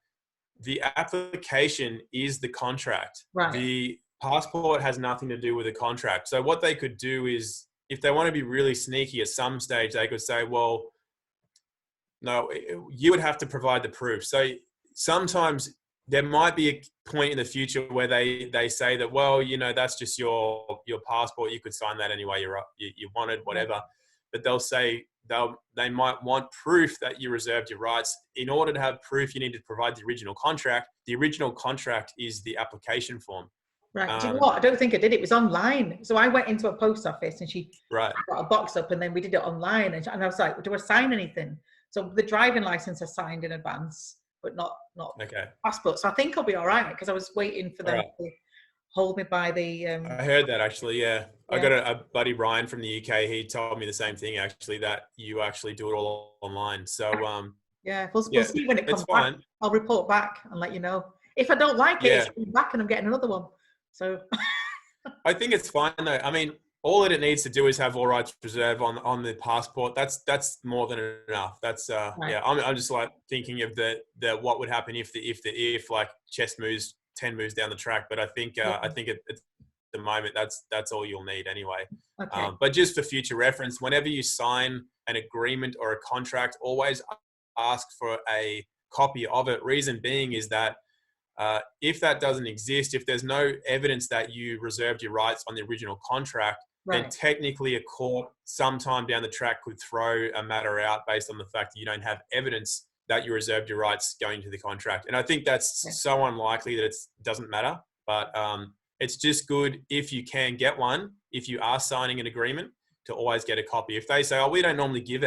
the application is the contract. Right. The passport has nothing to do with the contract. So what they could do is, if they want to be really sneaky at some stage, they could say, well, no, you would have to provide the proof. So sometimes there might be a point in the future where they say that, well, that's just your passport. You could sign that any way you wanted, whatever. But they'll say they might want proof that you reserved your rights. In order to have proof, you need to provide the original contract. The original contract is the application form. Right. Do you know what? I don't think I did. It was online. So I went into a post office and she right. got a box up, and then we did it online. And I was like, do I sign anything? So the driving license I signed in advance, but not okay. passport. So I think I'll be all right, because I was waiting for them to hold me by the. I heard that actually. Yeah. I got a buddy, Brian, from the UK. He told me the same thing actually, that you actually do it all online. So yeah, we'll see when it comes back. I'll report back and let you know. If I don't like it, it's coming back and I'm getting another one. So I think it's fine though. I mean, all that it needs to do is have all rights reserved on the passport. That's more than enough. That's right. yeah. I'm just like thinking of the what would happen if like chess moves 10 moves down the track. But I think at the moment that's all you'll need anyway. Okay. But just for future reference, whenever you sign an agreement or a contract, always ask for a copy of it. Reason being is that if that doesn't exist, if there's no evidence that you reserved your rights on the original contract, then technically a court sometime down the track could throw a matter out based on the fact that you don't have evidence that you reserved your rights going to the contract. And I think that's so unlikely that it doesn't matter. But it's just good if you can get one, if you are signing an agreement, to always get a copy. If they say, oh, we don't normally give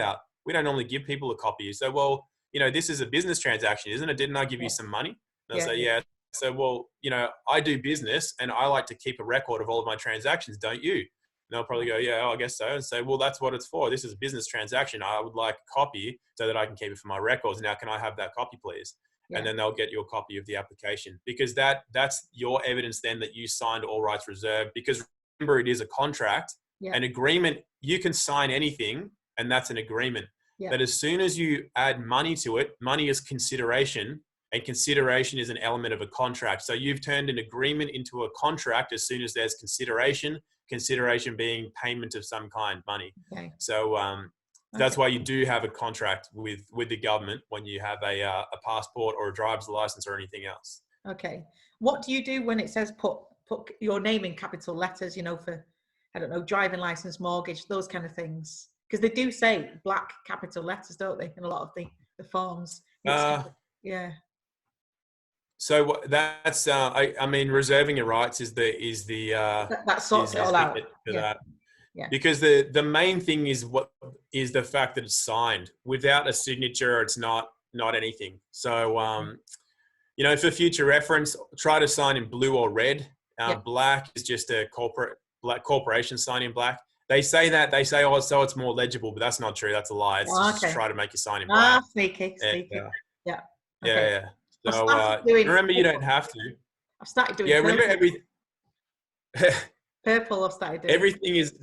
people a copy. You say, well, this is a business transaction, isn't it? Didn't I give you some money? And they'll say, yeah. So, well, I do business and I like to keep a record of all of my transactions, don't you? And they'll probably go, yeah, I guess so. And say, well, that's what it's for. This is a business transaction. I would like a copy so that I can keep it for my records. Now, can I have that copy, please? Yeah. And then they'll get you a copy of the application, because that's your evidence then that you signed all rights reserved. Because remember, it is a contract. An agreement, you can sign anything, and that's an agreement. But as soon as you add money to it, money is consideration. And consideration is an element of a contract. So you've turned an agreement into a contract as soon as there's consideration being payment of some kind, money. Okay. So that's why you do have a contract with the government when you have a passport or a driver's license or anything else. Okay. What do you do when it says put your name in capital letters, for, I don't know, driving license, mortgage, those kind of things? Because they do say black capital letters, don't they, in a lot of the forms? Yeah. So that's I mean, reserving your rights is the that sorts it all out. Because the main thing is the fact that it's signed. Without a signature, it's not anything. So for future reference, try to sign in blue or red. Black is just a corporation sign in black. They say oh, so it's more legible, but that's not true. That's a lie. It's just try to make you sign in black. Sneaky. Yeah. Okay. Yeah. So remember, you don't have to. I've started doing purple. I've started doing everything is.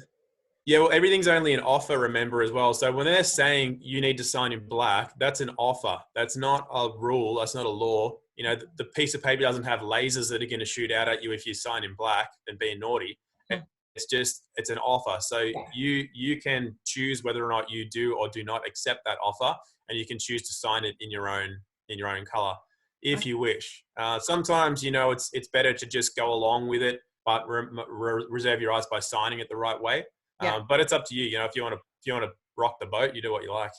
Yeah, well, everything's only an offer, remember, as well. So when they're saying you need to sign in black, that's an offer. That's not a rule. That's not a law. The piece of paper doesn't have lasers that are going to shoot out at you if you sign in black and being naughty. It's an offer. So you can choose whether or not you do or do not accept that offer, and you can choose to sign it in your own color. If you wish. Sometimes, it's better to just go along with it, but reserve your rights by signing it the right way. But it's up to you. If you want to rock the boat, you do what you like.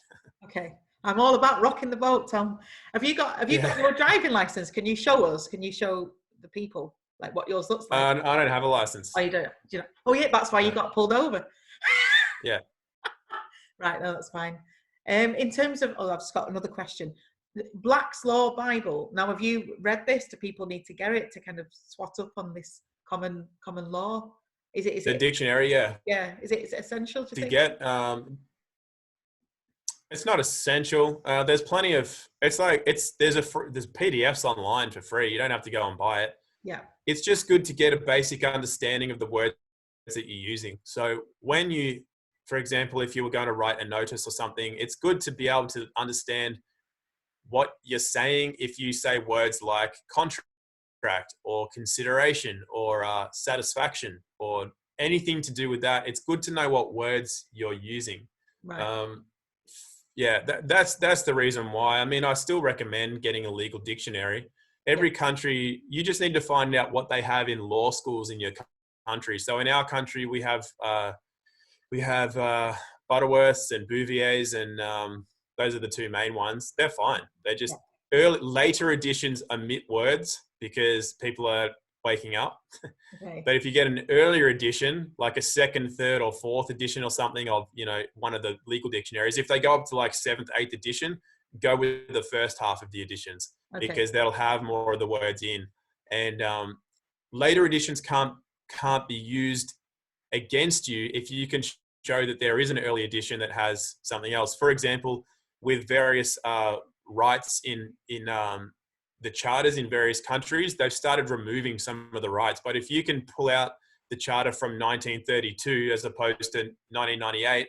Okay. I'm all about rocking the boat, Tom. Have you got your driving license? Can you show us? Can you show the people like what yours looks like? I don't have a license. Oh, you don't? Oh, yeah, that's why you got pulled over. Yeah. Right, no, that's fine. In terms of, I've just got another question. Black's Law Bible. Now, have you read this? Do people need to get it to kind of swat up on this common law? Is it dictionary? Yeah. Yeah. Is it essential to get? It's not essential. There's plenty of. It's like there's PDFs online for free. You don't have to go and buy it. Yeah. it's just good to get a basic understanding of the words that you're using. So when you, for example, if you were going to write a notice or something, it's good to be able to understand what you're saying. If you say words like contract or consideration or satisfaction or anything to do with that, it's good to know what words you're using. Right. Um, yeah, that's the reason why. I mean, I still recommend getting a legal dictionary. Every country, you just need to find out what they have in law schools in your country. So in our country, we have Butterworths and Bouvier's, and those are the two main ones. They're fine. They're just later editions omit words because people are waking up. Okay. But if you get an earlier edition, like a second, third, or fourth edition or something of, one of the legal dictionaries, if they go up to like seventh, eighth edition, go with the first half of the editions because they'll have more of the words in. And later editions can't be used against you if you can show that there is an early edition that has something else. For example, with various rights in the charters in various countries, they've started removing some of the rights. But if you can pull out the charter from 1932 as opposed to 1998,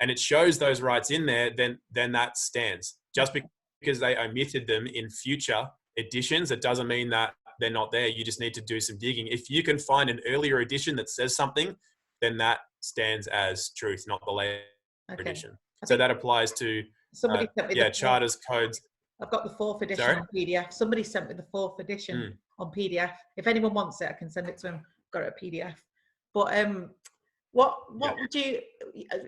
and it shows those rights in there, then that stands. Just because they omitted them in future editions, it doesn't mean that they're not there. You just need to do some digging. If you can find an earlier edition that says something, then that stands as truth, not the later edition. So that applies to somebody sent me charters, codes. I've got the 4th edition on PDF. Somebody sent me the 4th edition on PDF. If anyone wants it, I can send it to them. I've got it a PDF. But what would you,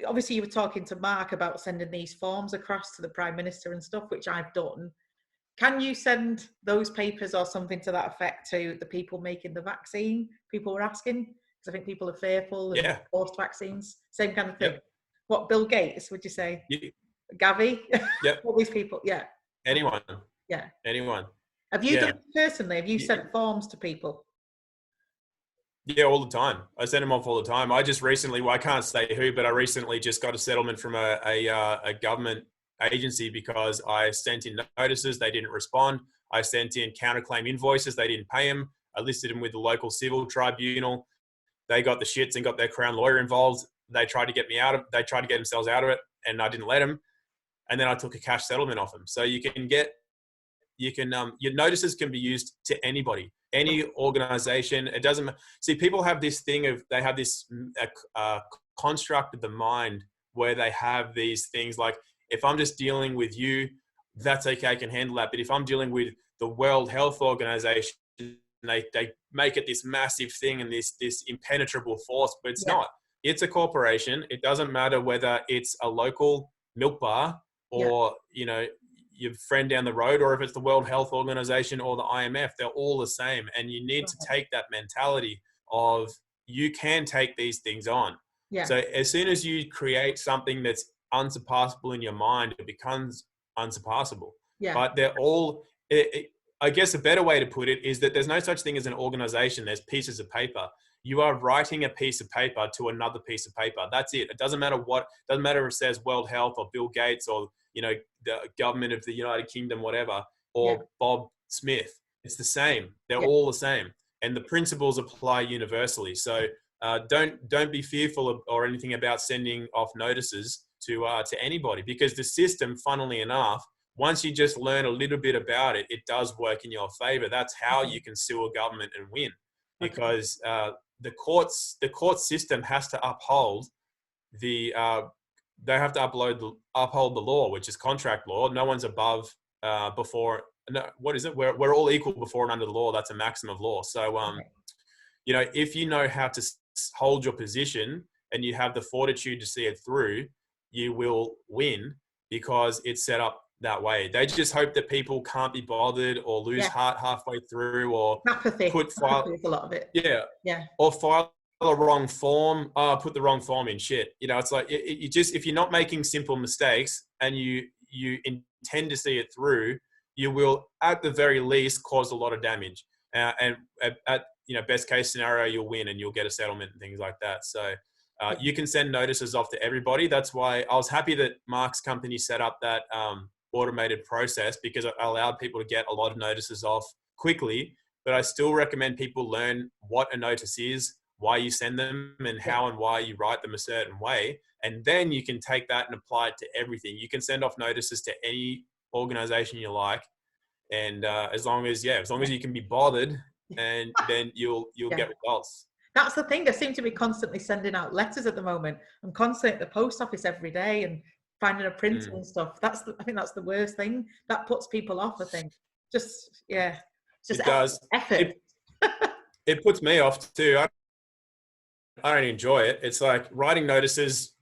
obviously you were talking to Mark about sending these forms across to the Prime Minister and stuff, which I've done. Can you send those papers or something to that effect to the people making the vaccine? People were asking, because I think people are fearful and forced vaccines. Same kind of thing. What, Bill Gates, would you say? Gavi? All these people, Anyone. Yeah. Anyone. Have you done it personally? Have you sent forms to people? Yeah, all the time. I send them off all the time. I just recently, I can't say who, but I recently just got a settlement from a government agency because I sent in notices, they didn't respond. I sent in counterclaim invoices, they didn't pay them. I listed them with the local civil tribunal. They got the shits and got their Crown lawyer involved. They tried to get themselves out of it, and I didn't let them. And then I took a cash settlement off them. So your notices can be used to anybody, any organization. It doesn't see, people have this thing of, they have this construct of the mind where they have these things like, if I'm just dealing with you, that's okay, I can handle that. But if I'm dealing with the World Health Organization, they make it this massive thing and this impenetrable force, but it's not. It's a corporation. It doesn't matter whether it's a local milk bar or, your friend down the road, or if it's the World Health Organization or the IMF, they're all the same. And you need to take that mentality of, you can take these things on. So as soon as you create something that's unsurpassable in your mind, it becomes unsurpassable. But they're all, I guess a better way to put it is that there's no such thing as an organization. There's pieces of paper. You are writing a piece of paper to another piece of paper. That's it. It doesn't matter if it says World Health or Bill Gates or, the government of the United Kingdom, whatever, or Bob Smith. It's the same. They're all the same. And the principles apply universally. So don't be fearful or anything about sending off notices to anybody, because the system, funnily enough, once you just learn a little bit about it, it does work in your favor. That's how you can sue a government and win, because the court system has to uphold they have to uphold the law, which is contract law. No one's above before. No, what is it? We're all equal before and under the law. That's a maxim of law. So, if you know how to hold your position and you have the fortitude to see it through, you will win, because it's set up that way. They just hope that people can't be bothered or lose heart halfway through, or apathy. Apathy is a lot of it. Or file the wrong form, put the wrong form in, shit. It's like, you just, if you're not making simple mistakes and you intend to see it through, you will at the very least cause a lot of damage. And at best case scenario, you'll win and you'll get a settlement and things like that. So you can send notices off to everybody. That's why I was happy that Mark's company set up that automated process, because it allowed people to get a lot of notices off quickly. but I still recommend people learn what a notice is, why you send them, and how and why you write them a certain way. And then you can take that and apply it to everything. You can send off notices to any organization you like. And as long as you can be bothered, and then you'll get results. That's the thing. I seem to be constantly sending out letters at the moment. I'm constantly at the post office every day and finding a printer and stuff. I think that's the worst thing. That puts people off, I think. Just it does. Effort. It puts me off too. I don't enjoy it. It's like writing notices,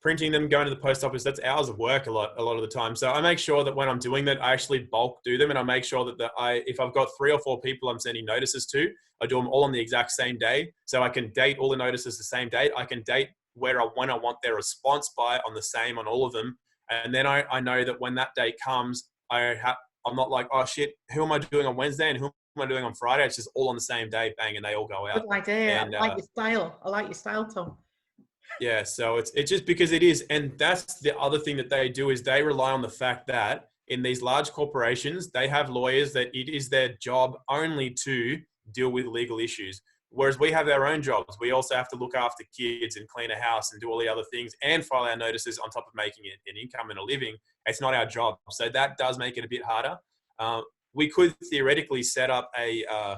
printing them, going to the post office. That's hours of work a lot of the time. So I make sure that when I'm doing that, I actually bulk do them, and I make sure that if I've got 3 or 4 people I'm sending notices to, I do them all on the exact same day. So I can date all the notices the same date. I can date when I want their response by on the same on all of them, and then I know that when that date comes, I'm not like, oh shit, who am I doing on Wednesday and who am I doing on Friday? It's just all on the same day, bang, and they all go out. Good idea. And, I like your style. I like your style, Tom. Yeah, so it's just because it is. And that's the other thing that they do, is they rely on the fact that in these large corporations, they have lawyers that it is their job only to deal with legal issues. Whereas we have our own jobs. We also have to look after kids and clean a house and do all the other things and file our notices on top of making it an income and a living. It's not our job. So that does make it a bit harder. We could theoretically set up a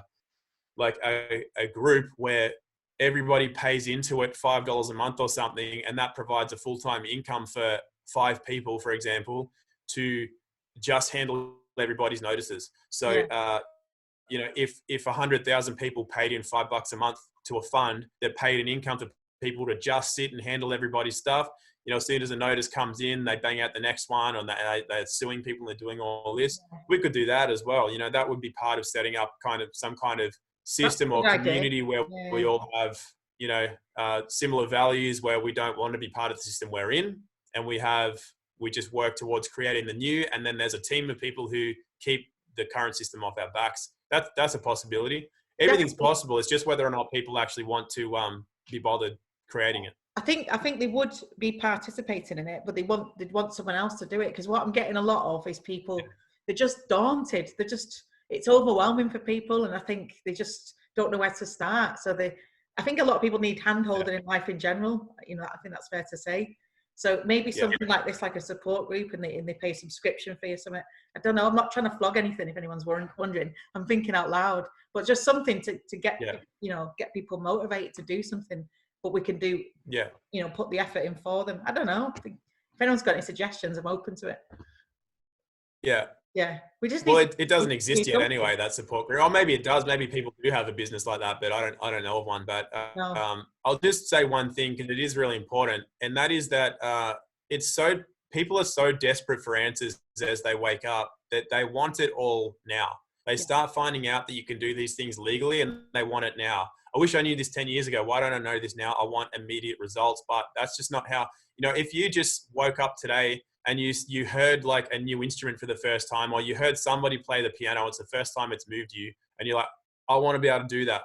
group where everybody pays into it $5 a month or something, and that provides a full-time income for 5 people, for example, to just handle everybody's notices. So, if 100,000 people paid in $5 a month to a fund that paid an income to people to just sit and handle everybody's stuff, as soon as a notice comes in, they bang out the next one, or they're suing people and they're doing all this. We could do that as well. That would be part of setting up some kind of system or community where we all have, similar values, where we don't want to be part of the system we're in, and we just work towards creating the new, and then there's a team of people who keep the current system off our backs. That's a possibility. Everything's possible. It's just whether or not people actually want to be bothered creating it. I think they would be participating in it, but they'd want someone else to do it. Because what I'm getting a lot of is people, they're just daunted. It's overwhelming for people, and I think they just don't know where to start. So I think a lot of people need hand-holding in life in general. I think that's fair to say. So maybe something like this, like a support group, and they pay a subscription fee or something. I don't know. I'm not trying to flog anything, if anyone's wondering. I'm thinking out loud, but just something to get get people motivated to do something. But we can do, put the effort in for them. I don't know. If anyone's got any suggestions, I'm open to it. Yeah. Yeah. We just it doesn't exist yet anyway, that support group. Or maybe it does. Maybe people do have a business like that, but I don't know of one. But I'll just say one thing, because it is really important, and that is that people are so desperate for answers as they wake up that they want it all now. They start finding out that you can do these things legally, and they want it now. I wish I knew this 10 years ago. Why don't I know this now? I want immediate results, but that's just not how, if you just woke up today and you heard like a new instrument for the first time, or you heard somebody play the piano, it's the first time it's moved you, and you're like, I want to be able to do that.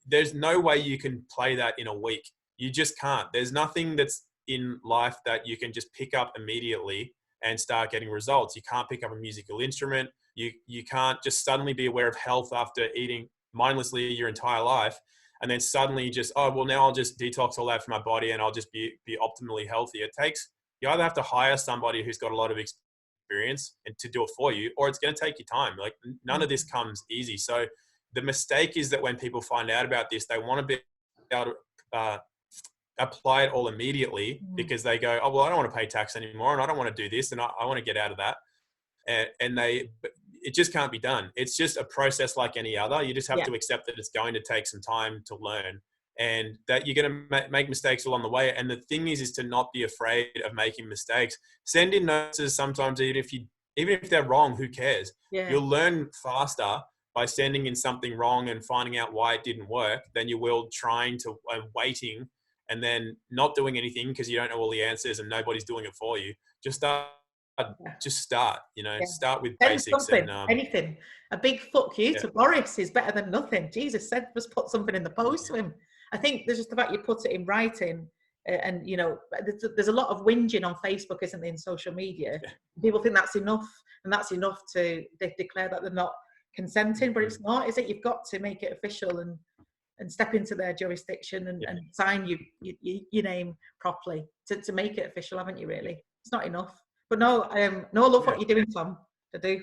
There's no way you can play that in a week. You just can't. There's nothing that's in life that you can just pick up immediately and start getting results. You can't pick up a musical instrument. You can't just suddenly be aware of health after eating mindlessly your entire life, and then suddenly now I'll just detox all that from my body and I'll just be optimally healthy. You either have to hire somebody who's got a lot of experience and to do it for you, or it's going to take you time. Like, none of this comes easy. So the mistake is that when people find out about this, they want to be able to apply it all immediately, because they go, oh, well, I don't want to pay tax anymore, and I don't want to do this, and I want to get out of that. And it just can't be done. It's just a process like any other. You just have to accept that it's going to take some time to learn, and that you're going to make mistakes along the way. And the thing is to not be afraid of making mistakes. Send in notices sometimes, even if they're wrong, who cares? You'll learn faster by sending in something wrong and finding out why it didn't work than you will trying to waiting and then not doing anything because you don't know all the answers and nobody's doing it for you. Just start. Start with basics. Anything. A big fuck you to Boris is better than nothing. Jesus said, just put something in the post to him. I think there's just the fact you put it in writing, and there's a lot of whinging on Facebook, isn't there, in social media? People think that's enough, and that's enough to declare that they're not consenting, but it's not, is it? You've got to make it official and step into their jurisdiction and sign your name properly to make it official, haven't you? Really, it's not enough. But no, I love what you're doing, Tom. I do.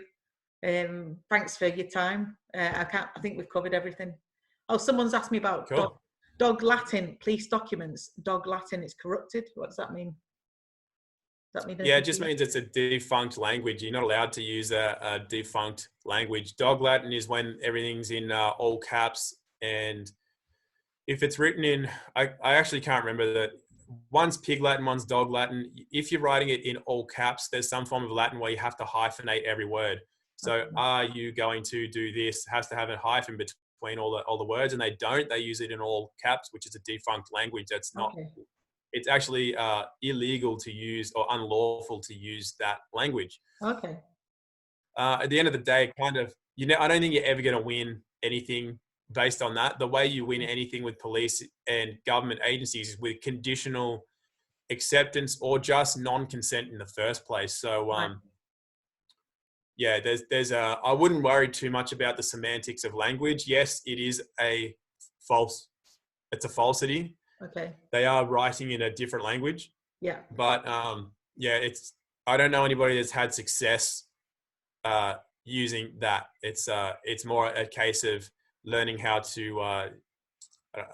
Thanks for your time. I think we've covered everything. Oh, someone's asked me about dog Latin police documents. Dog Latin is corrupted. What does that mean? Does that mean it just means it's a defunct language. You're not allowed to use a defunct language. Dog Latin is when everything's in all caps, and if it's written in, I actually can't remember that. One's Pig Latin, one's Dog Latin. If you're writing it in all caps, there's some form of Latin where you have to hyphenate every word. So are you going to do this? It has to have a hyphen between all the words, and they don't. They use it in all caps, which is a defunct language. That's not. Okay. It's actually illegal to use or unlawful to use that language. Okay. At the end of the day, kind of, I don't think you're ever going to win anything based on that. The way you win anything with police and government agencies is with conditional acceptance or just non-consent in the first place. So, there's I wouldn't worry too much about the semantics of language. Yes, it is it's a falsity. Okay. They are writing in a different language. Yeah. But I don't know anybody that's had success using that. It's more a case of learning how to I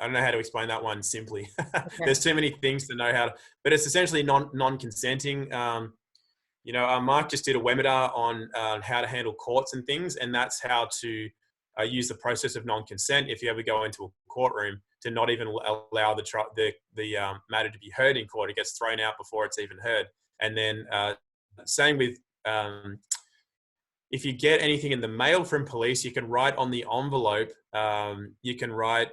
don't know how to explain that one simply. Okay. There's too many things to know how to, but it's essentially non-consenting. Mark just did a webinar on how to handle courts and things, and that's how to use the process of non-consent if you ever go into a courtroom, to not even allow the matter to be heard in court. It gets thrown out before it's even heard. And then same with if you get anything in the mail from police, you can write on the envelope, you can write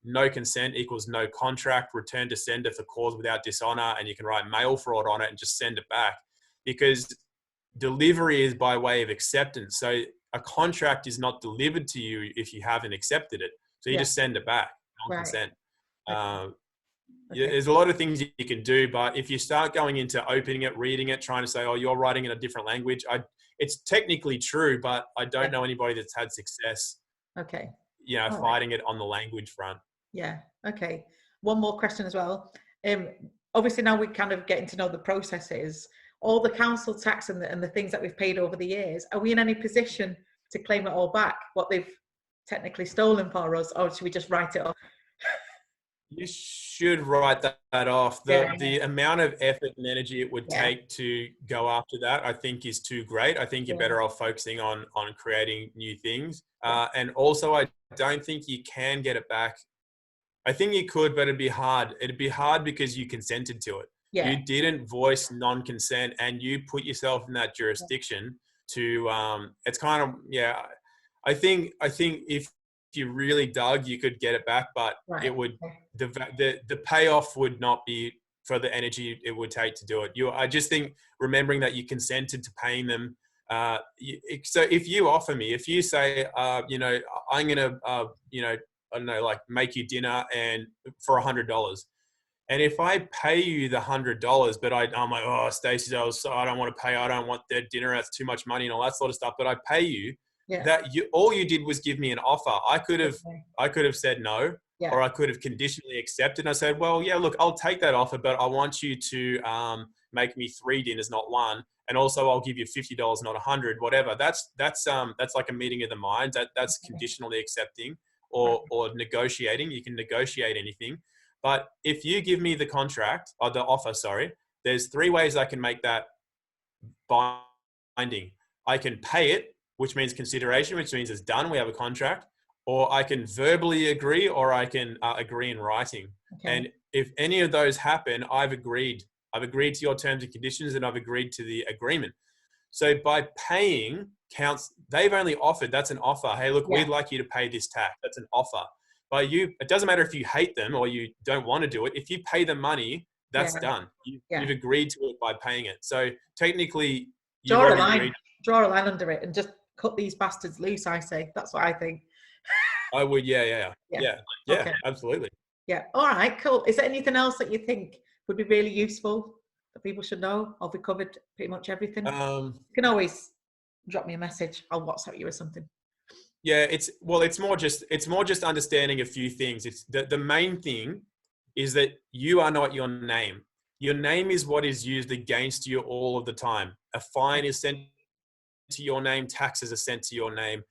no consent equals no contract, return to sender for cause without dishonor, and you can write mail fraud on it and just send it back, because delivery is by way of acceptance. So a contract is not delivered to you if you haven't accepted it. So you just send it back, non-consent. Right. There's a lot of things you can do, but if you start going into opening it, reading it, trying to say, oh, you're writing in a different language, it's technically true, but I don't know anybody that's had success. Okay. Fighting it on the language front. Yeah. Okay. One more question as well. Obviously now we're kind of getting to know the processes, all the council tax and the things that we've paid over the years. Are we in any position to claim it all back, what they've technically stolen for us, or should we just write it off? You should write that off. The amount of effort and energy it would take to go after that, I think, is too great. I think you're better off focusing on creating new things. And also, I don't think you can get it back. I think you could, but it'd be hard. It'd be hard because you consented to it. Yeah. You didn't voice non-consent, and you put yourself in that jurisdiction to. It's kind of I think if you really dug, you could get it back, but it would the payoff would not be for the energy it would take to do it. I just think remembering that you consented to paying them. So if you offer me, if you say, I'm gonna, I don't know, like make you dinner and for $100, and if I pay you the $100, but I'm like, oh, Stacey, I don't want to pay. I don't want their dinner. That's too much money and all that sort of stuff. But I pay you. Yeah. All you did was give me an offer. I could have said no, or I could have conditionally accepted. And I said, well, yeah, look, I'll take that offer, but I want you to make me 3 dinners, not 1, and also I'll give you $50, not $100, whatever. That's like a meeting of the minds. That's conditionally accepting or negotiating. You can negotiate anything, but if you give me the contract or the offer, there's 3 ways I can make that binding. I can pay it, which means consideration, which means it's done. We have a contract, or I can verbally agree, or I can agree in writing. Okay. And if any of those happen, I've agreed to your terms and conditions, and I've agreed to the agreement. So by paying counts, they've only offered, that's an offer. Hey, look, we'd like you to pay this tax. That's an offer. By you, it doesn't matter if you hate them or you don't want to do it. If you pay them money, that's done. You've agreed to it by paying it. So technically, draw a line under it and just cut these bastards loose, I say. That's what I think. I would, yeah, okay. Absolutely. Yeah, all right, cool. Is there anything else that you think would be really useful that people should know? Have we covered pretty much everything? You can always drop me a message. I'll WhatsApp you or something. Yeah, it's more just understanding a few things. It's the main thing is that you are not your name. Your name is what is used against you all of the time. A fine is sent to your name, taxes are sent to your name.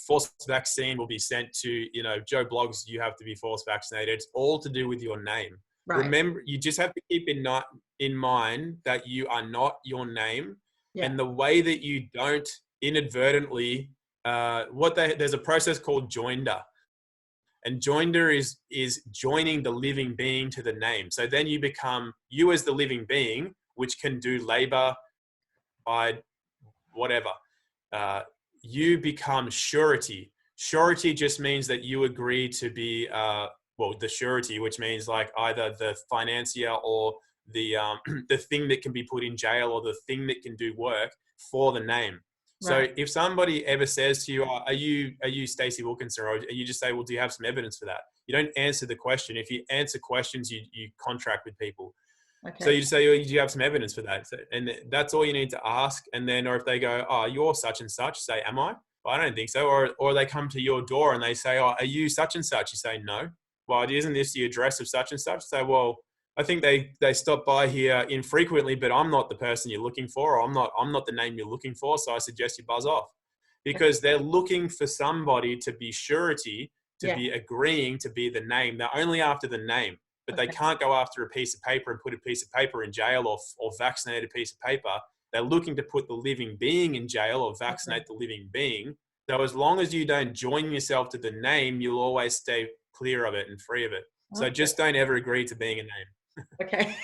Forced vaccine will be sent to, Joe Blogs, you have to be forced vaccinated. It's all to do with your name. Right. Remember, you just have to keep in mind that you are not your name. Yeah. And the way that you don't inadvertently, there's a process called joinder. And joinder is joining the living being to the name. So then you become you as the living being, which can do labor, by whatever. You become surety. Surety just means that you agree to be, the surety, which means like either the financier or the the thing that can be put in jail or the thing that can do work for the name. So Right. if somebody ever says to you, are you Stacey Wilkinson, or you just say, well, do you have some evidence for that? You don't answer the question. If you answer questions, you contract with people. Okay. So you just say, oh, do you have some evidence for that? And that's all you need to ask. And then, or if they go, oh, you're such and such, say, am I? Well, I don't think so. Or they come to your door and they say, oh, are you such and such? You say, no. Well, isn't this the address of such and such? Say, well, I think they stop by here infrequently, but I'm not the person you're looking for, or I'm not the name you're looking for. So I suggest you buzz off, because they're looking for somebody to be surety, to be agreeing to be the name. They're only after the name, but they can't go after a piece of paper and put a piece of paper in jail, or vaccinate a piece of paper. They're looking to put the living being in jail or vaccinate the living being. So as long as you don't join yourself to the name, you'll always stay clear of it and free of it. So just don't ever agree to being a name. Okay.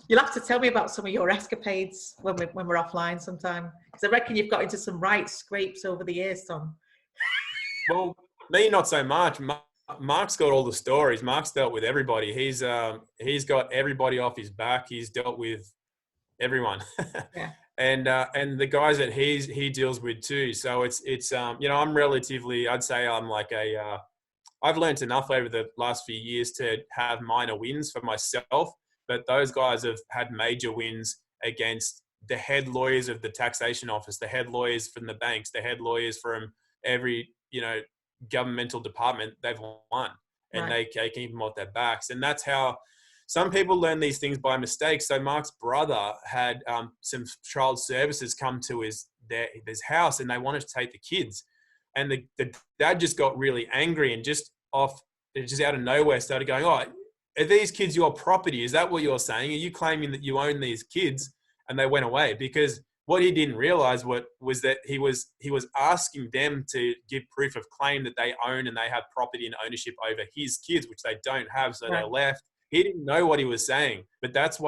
You'll have to tell me about some of your escapades when we're offline sometime, because I reckon you've got into some right scrapes over the years, Tom. Well, me not so much. Mark's got all the stories. Mark's dealt with everybody. He's got everybody off his back. He's dealt with everyone. Yeah. And the guys that he deals with too. So it's I'm relatively, I'd say I'm like I've learned enough over the last few years to have minor wins for myself, but those guys have had major wins against the head lawyers of the taxation office, the head lawyers from the banks, the head lawyers from every, governmental department. They've won, and they keep them off their backs. And that's how some people learn these things by mistake. So Mark's brother had some child services come to his house, and they wanted to take the kids. And the dad just got really angry and just out of nowhere started going, oh, are these kids your property? Is that what you're saying? Are you claiming that you own these kids? And they went away, because what he didn't realize was that he was asking them to give proof of claim that they own and they have property and ownership over his kids, which they don't have. So they left. He didn't know what he was saying, but that's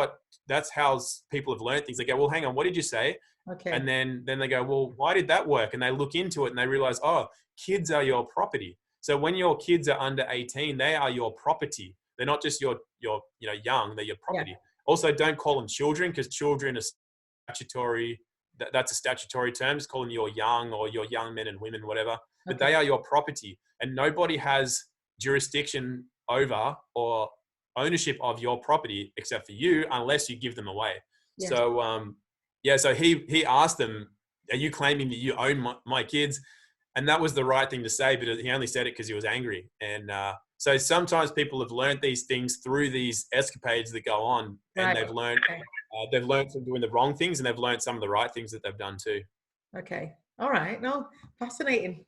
how people have learned things. They go, well, hang on, what did you say? Okay. And then they go, well, why did that work? And they look into it and they realize, oh, kids are your property. So when your kids are under 18, they are your property. They're not just your young, they're your property. Yeah. Also, don't call them children, because children are statutory. That's a statutory term. Just call them your young or your young men and women, whatever. But they are your property, and nobody has jurisdiction over or ownership of your property except for you, unless you give them away. Yeah. So, so he asked them, are you claiming that you own my kids? And that was the right thing to say, but he only said it because he was angry. And so sometimes people have learned these things through these escapades that go on, and they've learned from doing the wrong things, and they've learned some of the right things that they've done too. Okay. All right. No, fascinating.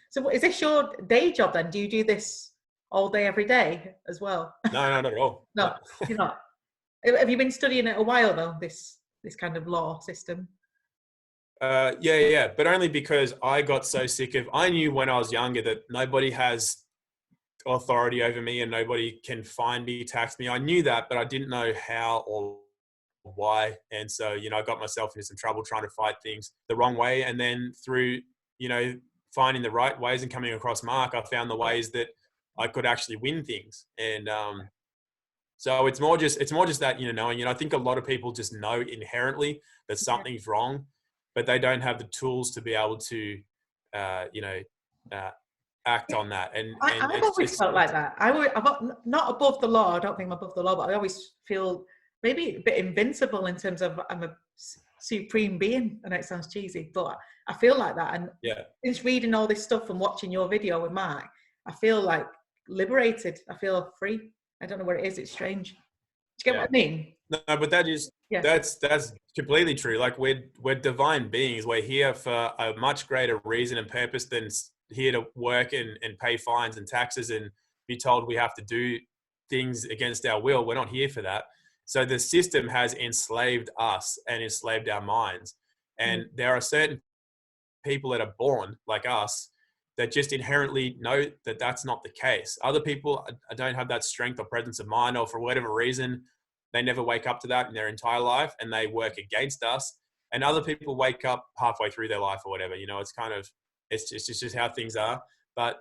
So is this your day job then? Do you do this all day, every day as well? No, not at all. No, you're not. Have you been studying it a while though, this kind of law system? Yeah. But only because I got so sick of, I knew when I was younger that nobody has authority over me and nobody can fine me, tax me. I knew that, but I didn't know how or why. And so, I got myself into some trouble trying to fight things the wrong way. And then through, finding the right ways and coming across Mark, I found the ways that I could actually win things. And, so it's more just that, knowing, I think a lot of people just know inherently that something's wrong, but they don't have the tools to be able to, act on that. And I've always felt like that. I'm not above the law. I don't think I'm above the law, but I always feel maybe a bit invincible in terms of I'm a supreme being. I know it sounds cheesy, but I feel like that. And Yeah. since reading all this stuff and watching your video with Mark, I feel like liberated. I feel free. I don't know what it is. It's strange. Do you get what I mean? No, but that's completely true. Like we're divine beings. We're here for a much greater reason and purpose than here to work and pay fines and taxes and be told we have to do things against our will. We're not here for that. So the system has enslaved us and enslaved our minds. And there are certain people that are born like us that just inherently know that that's not the case. Other people don't have that strength or presence of mind, or for whatever reason, they never wake up to that in their entire life and they work against us. And other people wake up halfway through their life or whatever, you know, it's kind of, it's just how things are. But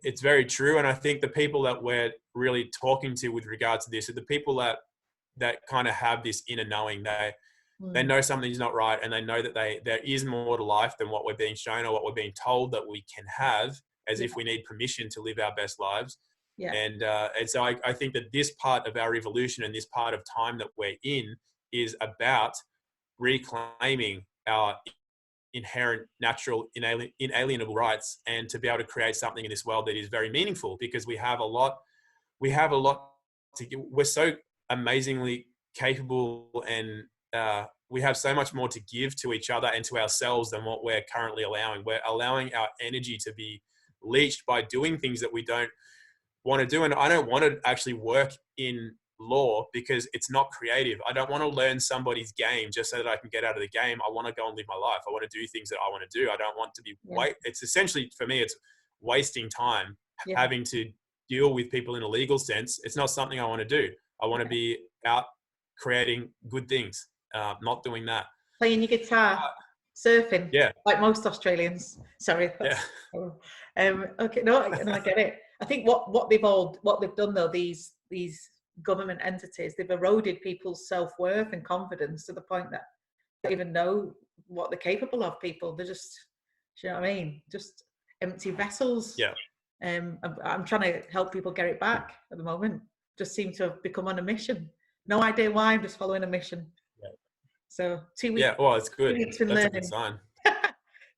it's very true. And I think the people that we're really talking to with regards to this are the people that kind of have this inner knowing. They know something's not right, and they know that there is more to life than what we're being shown or what we're being told that we can have, as if we need permission to live our best lives. And so I think that this part of our evolution and this part of time that we're in is about reclaiming our inherent, natural, inalienable rights, and to be able to create something in this world that is very meaningful, because we have a lot to give. We're so amazingly capable, and we have so much more to give to each other and to ourselves than what we're currently allowing. We're allowing our energy to be leached by doing things that we don't want to do. And I don't want to actually work in law because it's not creative. I don't want to learn somebody's game just so that I can get out of the game. I want to go and live my life. I want to do things that I want to do. I don't want to be it's essentially, for me, it's wasting time having to deal with people in a legal sense. It's not something I want to do. I want to be out creating good things, not doing that. Playing your guitar, surfing, like most Australians. Sorry. Okay, no, I get it. I think what they've done though, these government entities, they've eroded people's self-worth and confidence to the point that they don't even know what they're capable of. People, they're just, you know what I mean, just empty vessels. I'm trying to help people get it back at the moment. Just seem to have become on a mission. No idea why. I'm just following a mission. So 2 weeks. Well, it's good. 2 weeks been That's learning. a good sign.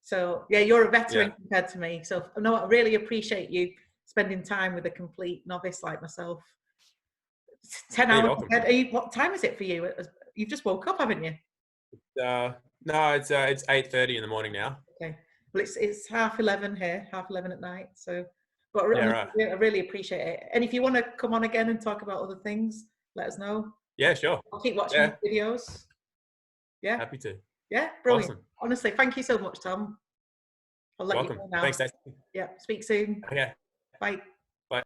So you're a veteran compared to me. So no, I really appreciate you spending time with a complete novice like myself. 10 hours. What time is it for you? You've just woke up, haven't you? No, it's 8:30 in the morning now. Okay. Well, it's 11:30 here, 11:30 at night. So, but I really appreciate it. And if you want to come on again and talk about other things, let us know. Yeah, sure. I'll keep watching your videos. Yeah. Happy to. Yeah, brilliant. Awesome. Honestly, thank you so much, Tom. I'll let you go now. Thanks, Stacey. Yeah, speak soon. Okay. Bye. Bye.